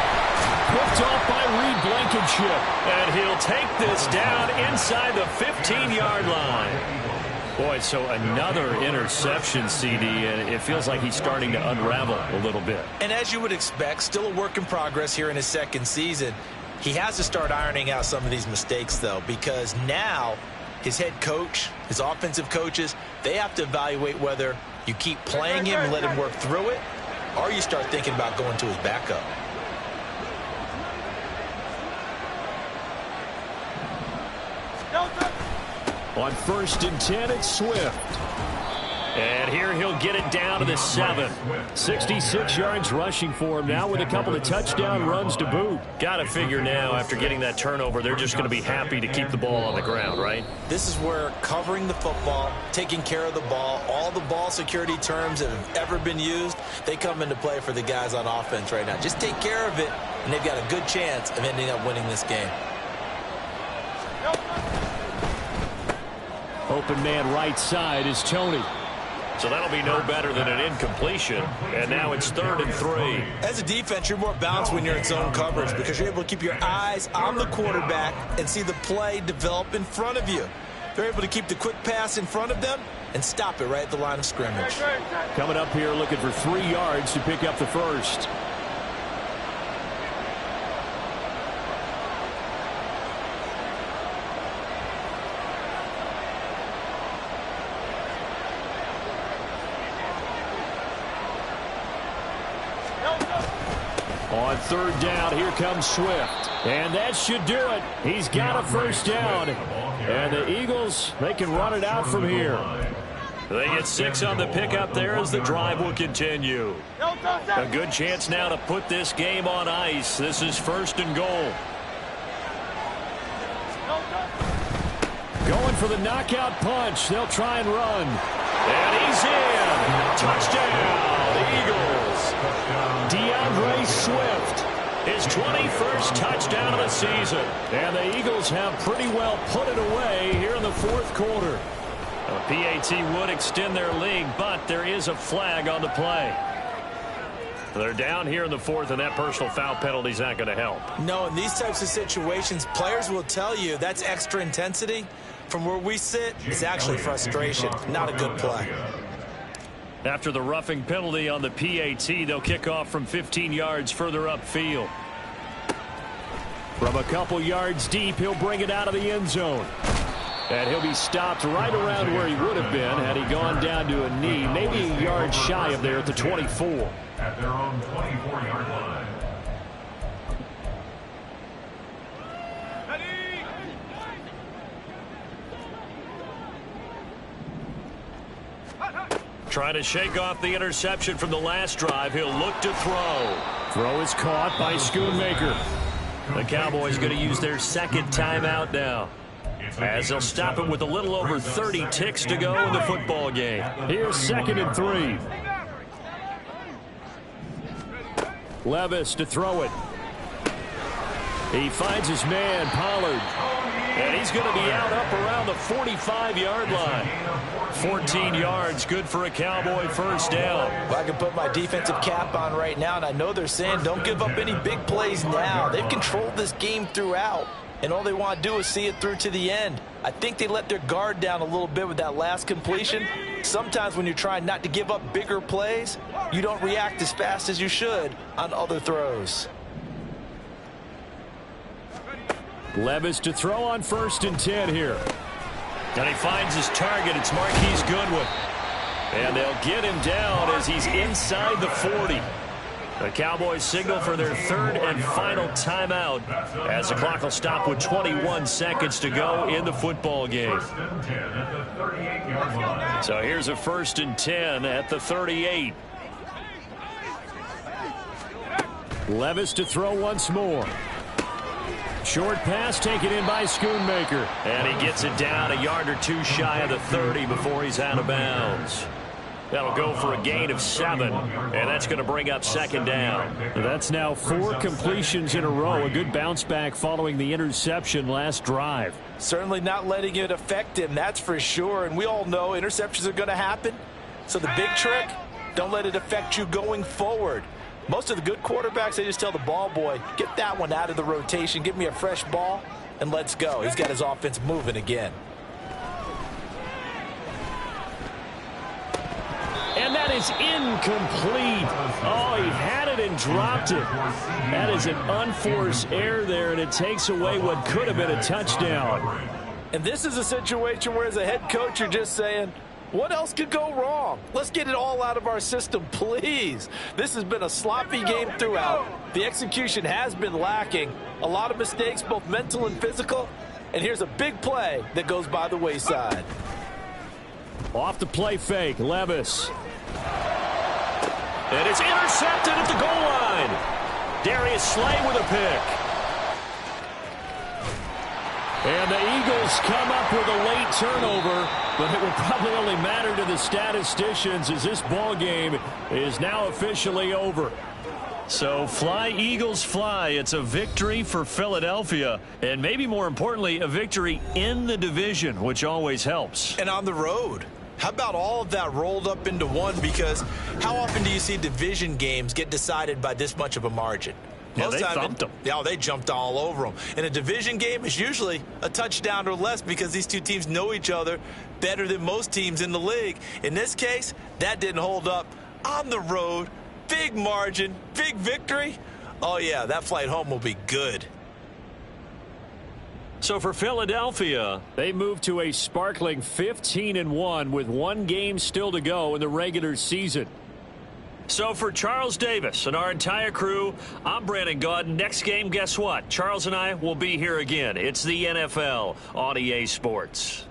[SPEAKER 1] Picked off by Reed Blankenship. And he'll take this down inside the 15-yard line. Boy, so another interception, CD, and it feels like he's starting to unravel a little bit.
[SPEAKER 3] And as you would expect, still a work in progress here in his 2nd season. He has to start ironing out some of these mistakes, though, because now his head coach, his offensive coaches, they have to evaluate whether you keep playing him and let him work through it, or you start thinking about going to his backup.
[SPEAKER 1] On 1st and 10, it's Swift. And here he'll get it down to the 7. 66 yards rushing for him now with a couple of touchdown runs to boot. Got to figure now after getting that turnover, they're just going to be happy to keep the ball on the ground, right?
[SPEAKER 3] This is where covering the football, taking care of the ball, all the ball security terms that have ever been used, they come into play for the guys on offense right now. Just take care of it, and they've got a good chance of ending up winning this game.
[SPEAKER 1] Open man right side is Tony. So that'll be no better than an incompletion. And now it's 3rd and 3.
[SPEAKER 3] As a defense, you're more balanced when you're in zone coverage because you're able to keep your eyes on the quarterback and see the play develop in front of you. They're able to keep the quick pass in front of them and stop it right at the line of scrimmage.
[SPEAKER 1] Coming up here looking for 3 yards to pick up the first. On 3rd down, here comes Swift. And that should do it. He's got a first down. And the Eagles, they can run it out from here. They get 6 on the pickup there as the drive will continue. A good chance now to put this game on ice. This is 1st and goal. Going for the knockout punch. They'll try and run. And he's in. Touchdown, the Eagles. DeAndre Swift, his 21st touchdown of the season. And the Eagles have pretty well put it away here in the 4th quarter. A PAT would extend their lead, but there is a flag on the play. They're down here in the fourth, and that personal foul penalty is not going to help.
[SPEAKER 3] No, in these types of situations, players will tell you that's extra intensity. From where we sit, it's actually frustration. Not a good play.
[SPEAKER 1] After the roughing penalty on the PAT, they'll kick off from 15 yards further upfield. From a couple yards deep, he'll bring it out of the end zone. And he'll be stopped right around where he would have been had he gone down to a knee, maybe a yard shy of there at the 24.
[SPEAKER 2] At their own 24-yard line.
[SPEAKER 1] Trying to shake off the interception from the last drive. He'll look to throw. Throw is caught by Schoonmaker. The Cowboys going to use their second timeout now, as they'll stop it with a little over 30 ticks to go in the football game. Here's 2nd and 3. Levis to throw it. He finds his man, Pollard. And he's going to be out up around the 45-yard line. 14 yards, good for a Cowboy first down.
[SPEAKER 4] Well, I can put my defensive cap on right now, and I know they're saying don't give up any big plays now. They've controlled this game throughout, and all they want to do is see it through to the end. I think they let their guard down a little bit with that last completion. Sometimes when you're trying not to give up bigger plays, you don't react as fast as you should on other throws.
[SPEAKER 1] Levis to throw on 1st and 10 here. And he finds his target. It's Marquise Goodwin. And they'll get him down as he's inside the 40. The Cowboys signal for their 3rd and final timeout as the clock will stop with 21 seconds to go in the football game. So here's a 1st and 10 at the 38. Levis to throw once more. Short pass taken in by Schoonmaker. And he gets it down a yard or two shy of the 30 before he's out of bounds. That'll go for a gain of 7, and that's going to bring up 2nd down. That's now 4 completions in a row. A good bounce back following the interception last drive.
[SPEAKER 4] Certainly not letting it affect him, that's for sure. And we all know interceptions are going to happen. So the big trick, don't let it affect you going forward. Most of the good quarterbacks, they just tell the ball boy, get that one out of the rotation, give me a fresh ball, and let's go. He's got his offense moving again.
[SPEAKER 1] And that is incomplete. Oh, he had it and dropped it. That is an unforced error there, and it takes away what could have been a touchdown.
[SPEAKER 4] And this is a situation where as a head coach, you're just saying, what else could go wrong? Let's get it all out of our system, please. This has been a sloppy game throughout. The execution has been lacking. A lot of mistakes, both mental and physical. And here's a big play that goes by the wayside.
[SPEAKER 1] Off the play fake, Levis. And it's intercepted at the goal line. Darius Slay with a pick. And the Eagles come up with a late turnover, but it will probably only matter to the statisticians as this ball game is now officially over. So fly, Eagles, fly. It's a victory for Philadelphia, and maybe more importantly, a victory in the division, which always helps.
[SPEAKER 3] And on the road. How about all of that rolled up into one? Because how often do you see division games get decided by this much of a margin?
[SPEAKER 1] Yeah, they thumped them.
[SPEAKER 3] Yeah, they jumped all over them. In a division game, it's usually a touchdown or less because these two teams know each other better than most teams in the league. In this case, that didn't hold up. On the road, big margin, big victory. Oh, yeah, that flight home will be good.
[SPEAKER 1] So for Philadelphia, they move to a sparkling 15-1 with 1 game still to go in the regular season. So for Charles Davis and our entire crew, I'm Brandon Gaudin. Next game, guess what? Charles and I will be here again. It's the NFL on EA Sports.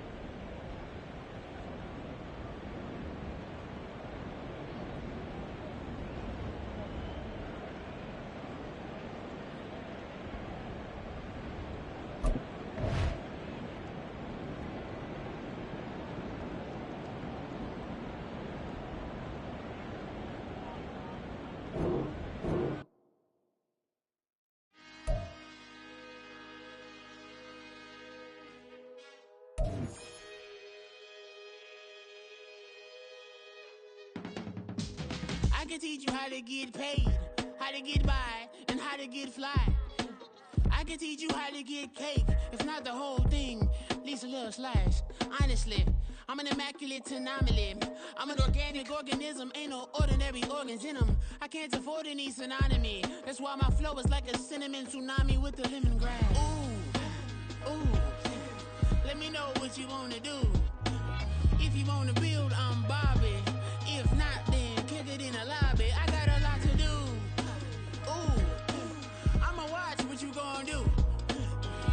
[SPEAKER 6] can teach you how to get paid, how to get by, and how to get fly. I can teach you how to get cake, if not the whole thing, at least a little slice. Honestly, I'm an immaculate anomaly. I'm an organic organism, ain't no ordinary organs in them. I can't afford any synonymy. That's why my flow is like a cinnamon tsunami with the lemongrass. Ooh, ooh, let me know what you wanna do. If you wanna build, I'm Bobby. If not, then kick it in the lobby. I got a lot to do. Ooh, I'ma watch what you gon' do.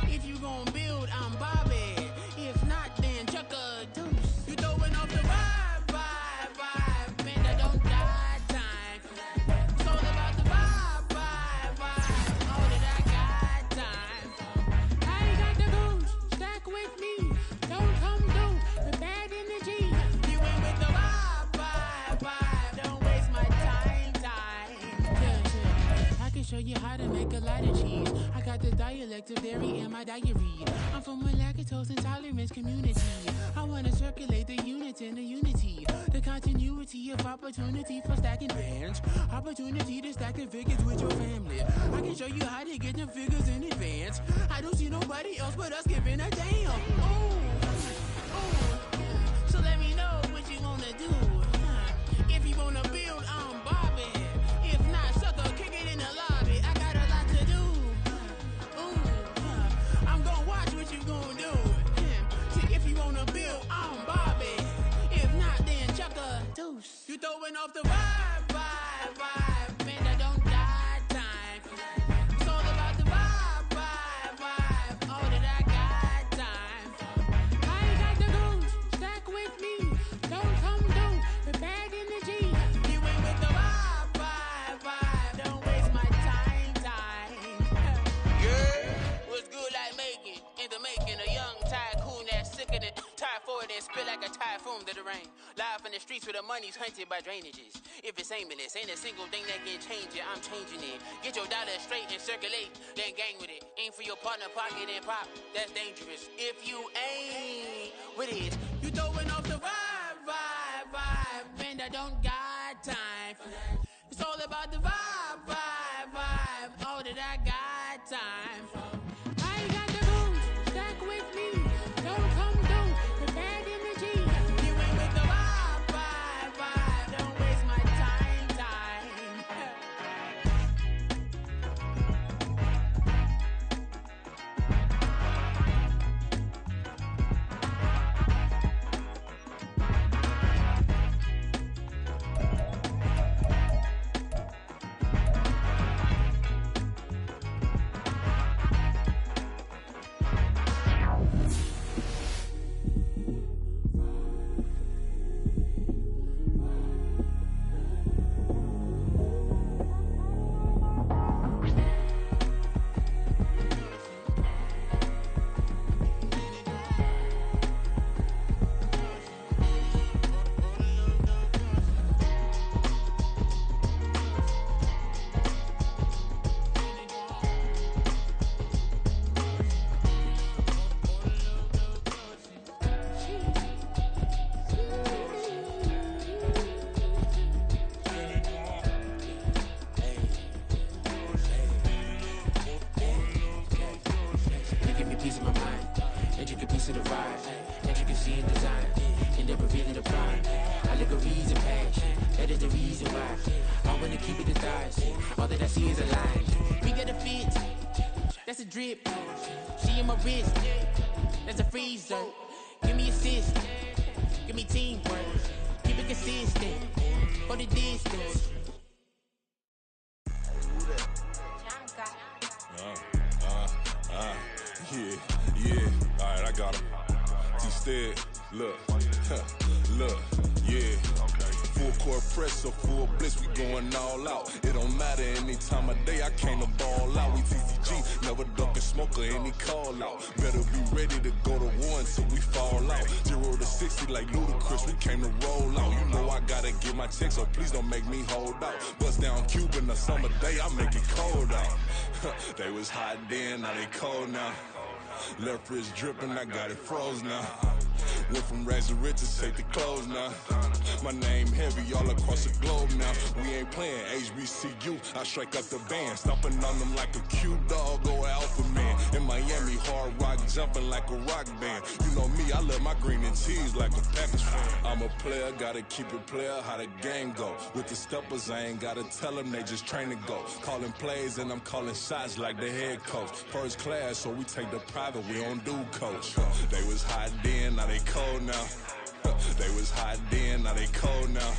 [SPEAKER 6] If you gon' build, I'm Bobby. If not, then chuck a deuce. You throwing off the vibe, vibe, vibe. Man, I don't die time. It's all about the vibe, vibe, vibe. All that I got time. I ain't got the goose. Stack with me. Don't come through with bad energy. You ain't with the vibe, vibe, vibe. Don't waste my time, time. Yeah. I can show you how to make a lot of cheese. I got the dialect of dairy in my diary. I'm from a lactose intolerance community. I wanna circulate the unity and the unity. The continuity of opportunity for stacking bands. Opportunity to stack the figures with your family. I can show you how to get the figures in advance. I don't see nobody else but us giving a damn. Ooh, ooh. So let me know what you wanna do. If you wanna build, I'm Bobby. If not, sucker, kick it in the lobby. I got a lot to do. Ooh, I'm gonna watch what you gonna do. See, if you wanna build, I'm Bobby. If not, then chuck a deuce. You throwing off the vibe, vibe, vibe. Man, I don't die time. It's all about the vibe, vibe, vibe. All that I got time. I ain't got the goose. Stack with me. Don't come through with bad energy. You ain't with the vibe, vibe, vibe. Don't waste my time, time. Yeah, what's good like making? In the making, a young tycoon that's sicker than typhoid and spit like a typhoon to the rain. Live in the streets where the money's hunted by drainages. If it's aimless, ain't a single thing that can change it. I'm changing it. Get your dollar straight and circulate, then gang with it. Aim for your partner, pocket and pop. That's dangerous. If you ain't with it, you throwing off the vibe, vibe, vibe. Man, I don't got time for that. It's all about the vibe, vibe, vibe. All that I got time. I ain't got the goose. Stack with me. Don't come through with bad energy. You ain't with the vibe, vibe, vibe. Don't waste my time, time. Drip, she in my wrist, that's a freezer. Give me assist, give me teamwork, keep it consistent, for the distance.
[SPEAKER 7] Yeah, alright, I got him. T-Stead, look, look, yeah. Full court press, so full blitz, we going all out. It don't matter any time of day, I came to ball out. We TCG, never duck a smoker, any call out. Better be ready to go to war until we fall out. 0 to 60 like Ludacris, we came to roll out. You know I gotta get my check, so please don't make me hold out. Bust down Cuban a summer day, I make it cold out. They was hot then, now they cold now. Left wrist dripping, I got it froze now. Went from rags to riches, take the clothes now. My name heavy all across the globe now. We ain't playing HBCU, I strike up the band. Stomping on them like a cute dog or alpha man. In Miami, hard rock jumping like a rock band. You know me, I love my green and cheese like a Packers fan. I'm a player, gotta keep it player, how the game go. With the steppers, I ain't gotta tell them, they just train to go. Calling plays and I'm calling shots like the head coach. First class, so we take the private, we don't do coach. They was hot then, now they cold now. They was hot then, now they cold now.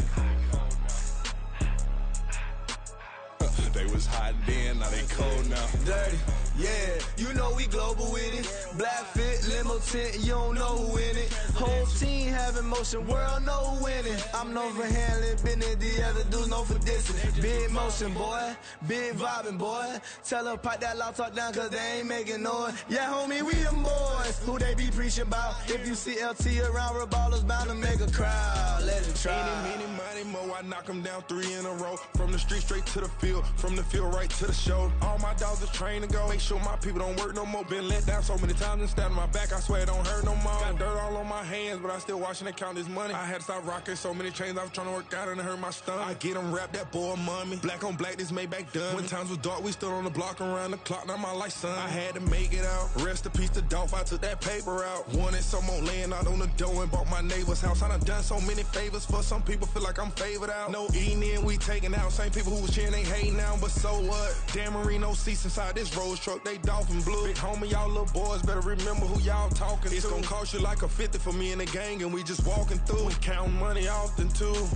[SPEAKER 7] They was hot then, now they cold now.
[SPEAKER 8] Dirty, yeah, you know we global with it. Black fit, limo tint, you don't know who in it. Whole team having motion, world know who winning. I'm known for handling business, the other dudes known for dissing. Big motion, boy, big vibing, boy. Tell her pipe that loud talk down, cause they ain't making noise. Yeah, homie, we them boys, who they be preaching about. If you see LT around, Reballer's bound to make a crowd. Let it try.
[SPEAKER 7] Any, money, mo, I knock them down 3 in a row. From the street straight to the field, from the field right to the show. All my dogs are trained to go. Make sure my people don't work no more. Been let down so many times and stabbed my back. I swear it don't hurt no more. Got dirt all on my hands, but I still watching and count this money. I had to stop rocking so many chains. I was trying to work out and it hurt my stomach. I get them wrapped, that boy mommy. Black on black, this Maybach done. When times was dark, we stood on the block around the clock. Now my life, son. I had to make it out. Rest in peace to Dolph. I took that paper out. Wanted some more laying out on the dough and bought my neighbor's house. I done so many favors for some people. Feel like I'm favored out. No eating in, we taking out. Same people who was cheering, they hating now, but so what? Dan Marino seats inside this Rolls truck, they dolphin blue. Big homie, y'all little boys better remember who y'all talking to. It's gonna cost you like a 50 for me and the gang, and we just walking through. We counting money often too.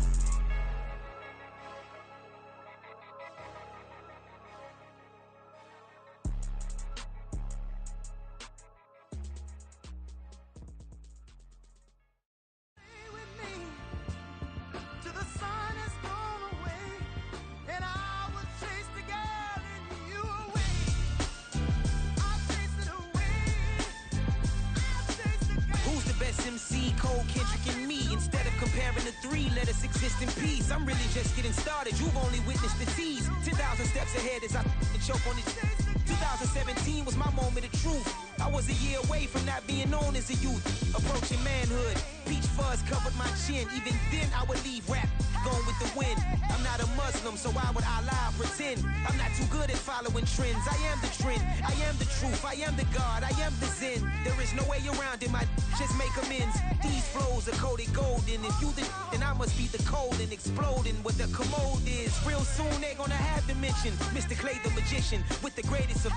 [SPEAKER 9] MC, Cole, Kendrick, and me. Instead of comparing the three, let us exist in peace. I'm really just getting started. You've only witnessed the tease. 10,000 steps ahead as I choke on it. 2017 was my moment of truth. I was a year away from not being known as a youth. Approaching manhood. Peach fuzz covered my chin. Even then, I would leave rap going with the wind. I'm not a Muslim, so why would I lie or pretend? I'm not too good at following trends. I am the trend. I am the truth. I am the God. I am the Zen. There is no way around it. My just make amends. These flows are coated golden. If you then I must be the cold and exploding what the commode is. Real soon they're gonna have to mention Mr. Clay the magician with the greatest of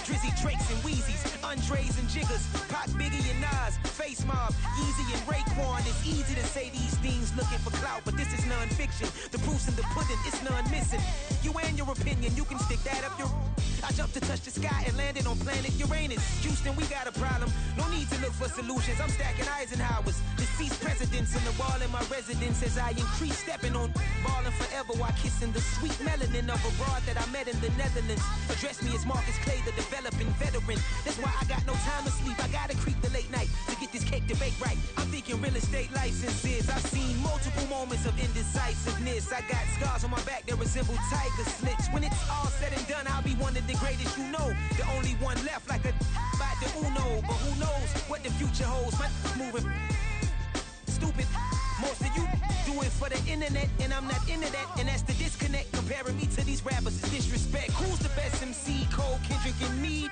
[SPEAKER 9] Drizzy, Drakes, and Wheezies, Andres and Jiggers, Pac, Biggie, and Nas, Face Mob, Yeezy, and Raekwon. It's easy to say these things looking for clout, but this is non-fiction. The proof's in the pudding, it's none missing. You and your opinion, you can stick that up your... I jumped to touch the sky and landed on planet Uranus. Houston, we got a problem. No need to look for solutions. I'm stacking Eisenhowers. Deceased presidents in the wall in my residence as I increase stepping on balling forever while kissing the sweet melanin of a broad that I met in the Netherlands. Address me as Marcus Clay, the developing veteran. That's why I got no time to sleep. I gotta creep the late night to get this cake to bake right. I'm thinking real estate licenses. I've seen multiple moments of indecisiveness. I got scars on my back that resemble tiger slits. When it's all said and done, I'll be one of the greatest you know. The only one left like a by the Uno. But who knows what the future holds? My moving stupid. Most of you do it for the internet, and I'm not into that. And that's the disconnect. Comparing me to these rappers is disrespect. Who's the best MC? Cole, Kendrick, and me?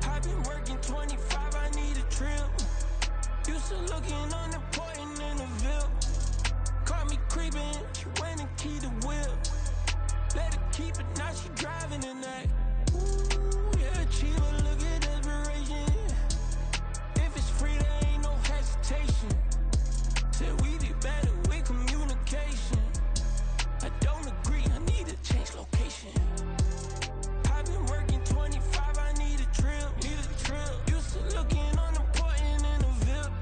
[SPEAKER 10] I've been working 25, I need
[SPEAKER 9] to looking unimportant in the Ville. Caught me creeping, she went and keyed the wheel. Let her keep it, now she driving tonight. Ooh, yeah, achiever, look at desperation. If it's free, there ain't no hesitation. Said we be better with communication. I don't agree, I need to change location. I've been working 25, I need a drill, Used to looking unimportant in the Ville.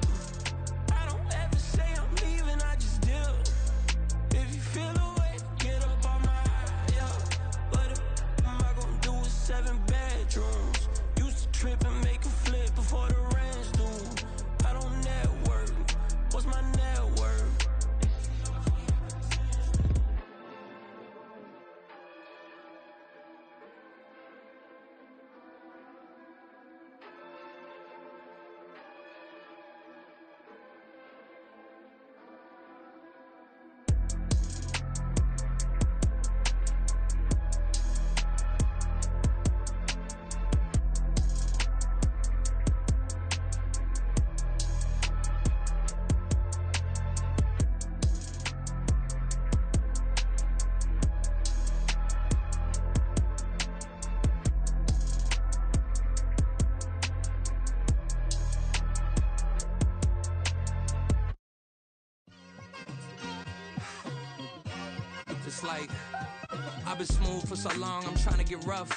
[SPEAKER 9] I don't ever say I'm leaving, I just deal. If you feel away, get up on my yeah. What am I gonna do with 7 bedrooms? Used to trip and make a flip before the rent's due. I don't network, what's my net worth? It's like, I've been smooth for so long, I'm trying to get rough.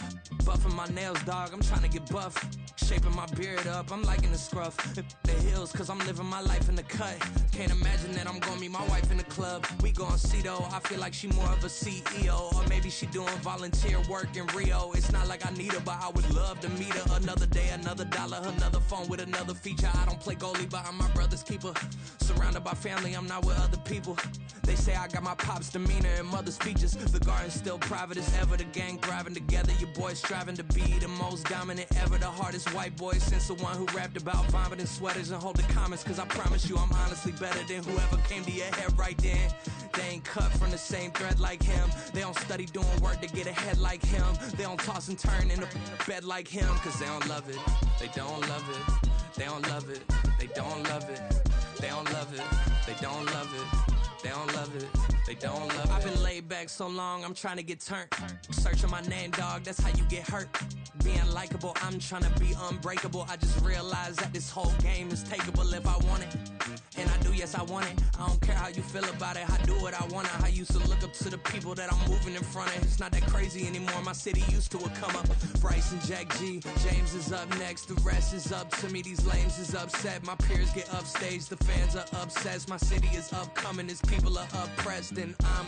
[SPEAKER 9] Buffing my nails, dog, I'm trying to get buff. Shaping my beard up, I'm liking the scruff. The hills, cause I'm living my life in the cut. Can't imagine that I'm gonna meet my wife in the club. We gon' see though, I feel like she more of a CEO. Or maybe she doing volunteer work in Rio. It's not like I need her, but I would love to meet her. Another day, another dollar, another phone with another feature. I don't play goalie, but I'm my brother's keeper. Surrounded by family, I'm not with other people. They say I got my pop's demeanor and mother's features. The garden's still private as ever. The gang thriving together. Your boys striving to be the most dominant ever. The hardest white boy since the one who rapped about vomiting sweaters and holding comments. Cause I promise you I'm honestly better than whoever came to your head right then. They ain't cut from the same thread like him. They don't study doing work to get ahead like him. They don't toss and turn in a bed like him. Cause they don't love it. They don't love it. They don't love it. They don't love it. They don't love it. They don't love it. They don't love it, they don't love it. I've been laid back so long, I'm trying to get turned. Searching my name, dog, that's how you get hurt. Being likable, I'm trying to be unbreakable. I just realized that this whole game is takeable if I want it. And I do, yes, I want it. I don't care how you feel about it, I do what I want it. I used to look up to the people that I'm moving in front of. It's not that crazy anymore, my city used to a come up. Bryce and Jack G, James is up next. The rest is up to me, these lames is upset. My peers get upstaged, the fans are obsessed. My city is upcoming, it's people are oppressed, and I'm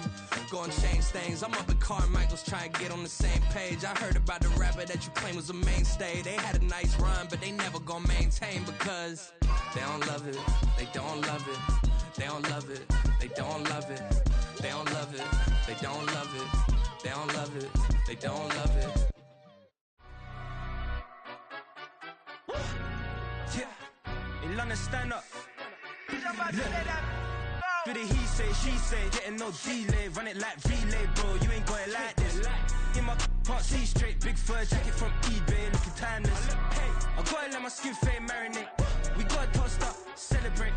[SPEAKER 9] gonna change things. I'm up at Carmichael's trying to get on the same page. I heard about the rapper that you claim was a mainstay. They had a nice run, but they never gonna maintain because they don't love it. They don't love it. They don't love it. They don't love it. They don't love it. They don't love it. They don't love it. They don't love it. Yeah, in London, stand up. For the he say, she say, getting no delay. Run it like relay, bro, you ain't got it like this. In my can't see straight, big fur jacket from eBay, looking timeless. Hey, I gotta let my skin fade marinate. We gotta toast up, celebrate.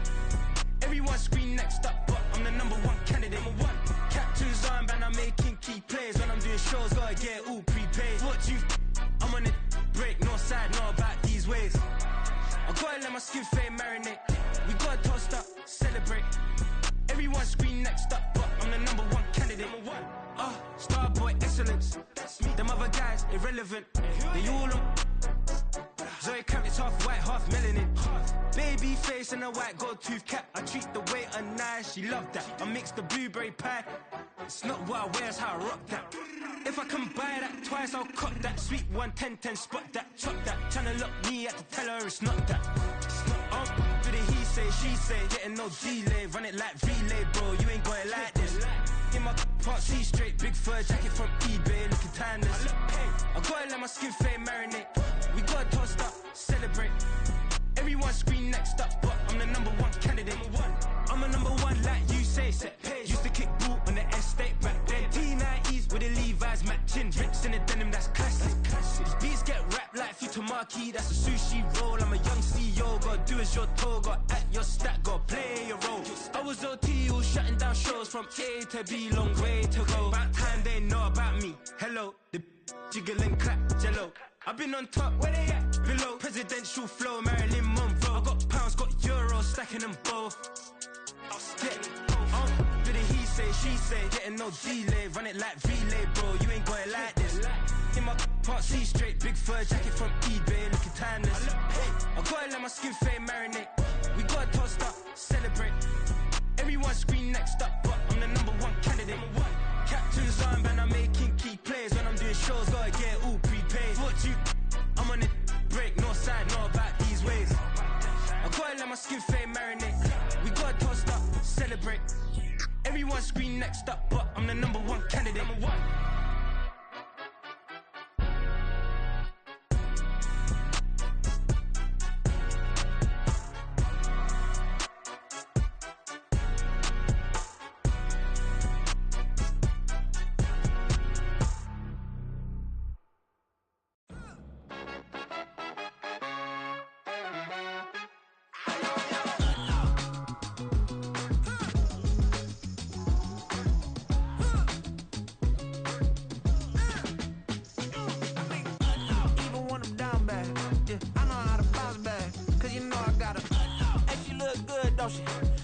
[SPEAKER 9] Everyone scream next up, but I'm the #1 candidate. Captain's armband, I'm making key plays. When I'm doing shows, gotta get it all prepaid. What you I'm on it, break, no side, no about these ways. I gotta let my skin fade marinate. We gotta toast up, celebrate. Everyone scream next up, but I'm the #1 candidate. Starboy excellence. Them other guys irrelevant. They all on. Zoe Kravitz half white, half melanin. Baby face and a white gold tooth cap. I treat the waiter nice, she love that. I mix the blueberry pie. It's not what I wear, it's how I rock that. If I can buy that twice, I'll cop that. Sweet 110, spot that, chop that. Tryna lock me at to tell her it's not that. For the he say, she say, getting no delay. Run it like relay, bro, you ain't got it like this. In my can't see straight, big fur jacket from eBay, looking timeless. I gotta let my skin fade marinate. We gotta toast up, celebrate. Everyone scream next up, but I'm the #1 candidate. I'm a #1 like you say, set pace. Used to kick boot on the estate back then. T90s with the Levi's matching. Rips in the denim, that's classic. These beats get wrapped like Futamaki, that's a sushi roll. I'm a young CEO go. Gotta do as you're told, gotta act your stat, gotta play your role. I was OT, all shutting down shows from A to B, long way to go. About time they know about me. Hello, the jiggle and clap, jello. I've been on top, where they at? Below. Presidential flow, Marilyn Monroe. I got pounds, got euros, stacking them both. Bit of he say, she say, getting no delay. Run it like relay, bro, you ain't got it like this. In my part C straight, big fur jacket from eBay, looking timeless. I gotta let my skin fade marinate. We gotta toast up, celebrate. Everyone scream next up, but I'm the #1 candidate. Captain's armband, I'm making key plays. When I'm doing shows, gotta get all prepaid. What you? I'm on it, break, no side, know about these ways. I gotta let my skin fade marinate. We gotta toast up, celebrate. Everyone scream next up, but I'm the #1 candidate.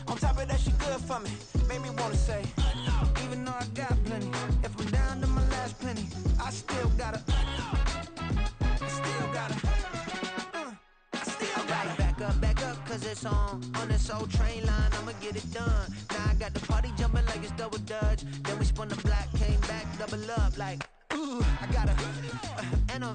[SPEAKER 10] On top of that, she good for me. Made me wanna say, even though I got plenty, if I'm down to my last penny, I still gotta, back up, cause it's on this old train line, I'ma get it done. Now I got the party jumping like it's double dutch. Then we spun the block, came back, double up like, ooh, I got a, and a,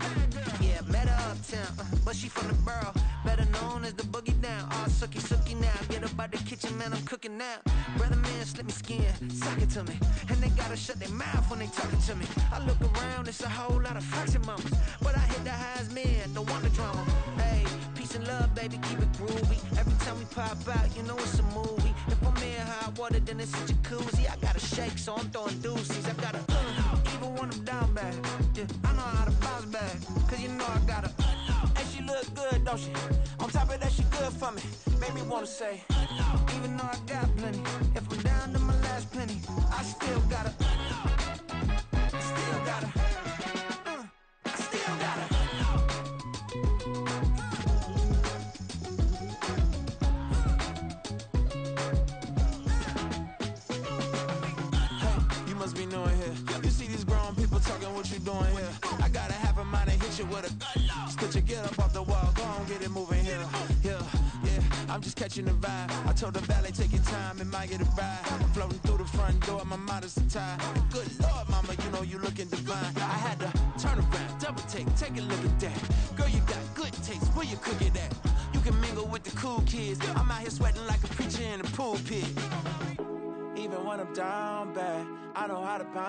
[SPEAKER 10] yeah, met her uptown, but she from the borough, better known as the boogie down. All sucky now, get up out the kitchen, man, I'm cooking now. Brother man, slip me skin, suck it to me, and they gotta shut their mouth when they talking to me. I look around, it's a whole lot of foxy mamas, but I hit the highs, man, don't want the drama. Hey, peace and love, baby, keep it groovy. Every time we pop out, you know it's a movie. If I'm in hot water, then it's a jacuzzi. I gotta shake, so I'm throwing deuces. I gotta, even when I'm down bad, yeah, I know how to bounce back, cause you know I gotta, and she look good, don't she? On top of that, she good for me. Made me wanna say, even though I got plenty, if I'm down to my last penny, I still gotta, still gotta, still gotta. Hey, you must be new in here. You see these grown people talking, what you doing here? I gotta have a mind and hit you with a stitch you, get up off the wall, go on, get it moving here. Yeah, I'm just catching the vibe. I told the valet, take your time, it might get a ride. I'm floating through the front door, my modest attire. Good Lord, mama, you know you looking divine. I had to turn around, double take a look at that. Girl, you got good taste, where you cook it at? You can mingle with the cool kids. I'm out here sweating like a preacher in a pulpit. Even when I'm down bad, I know how to pound.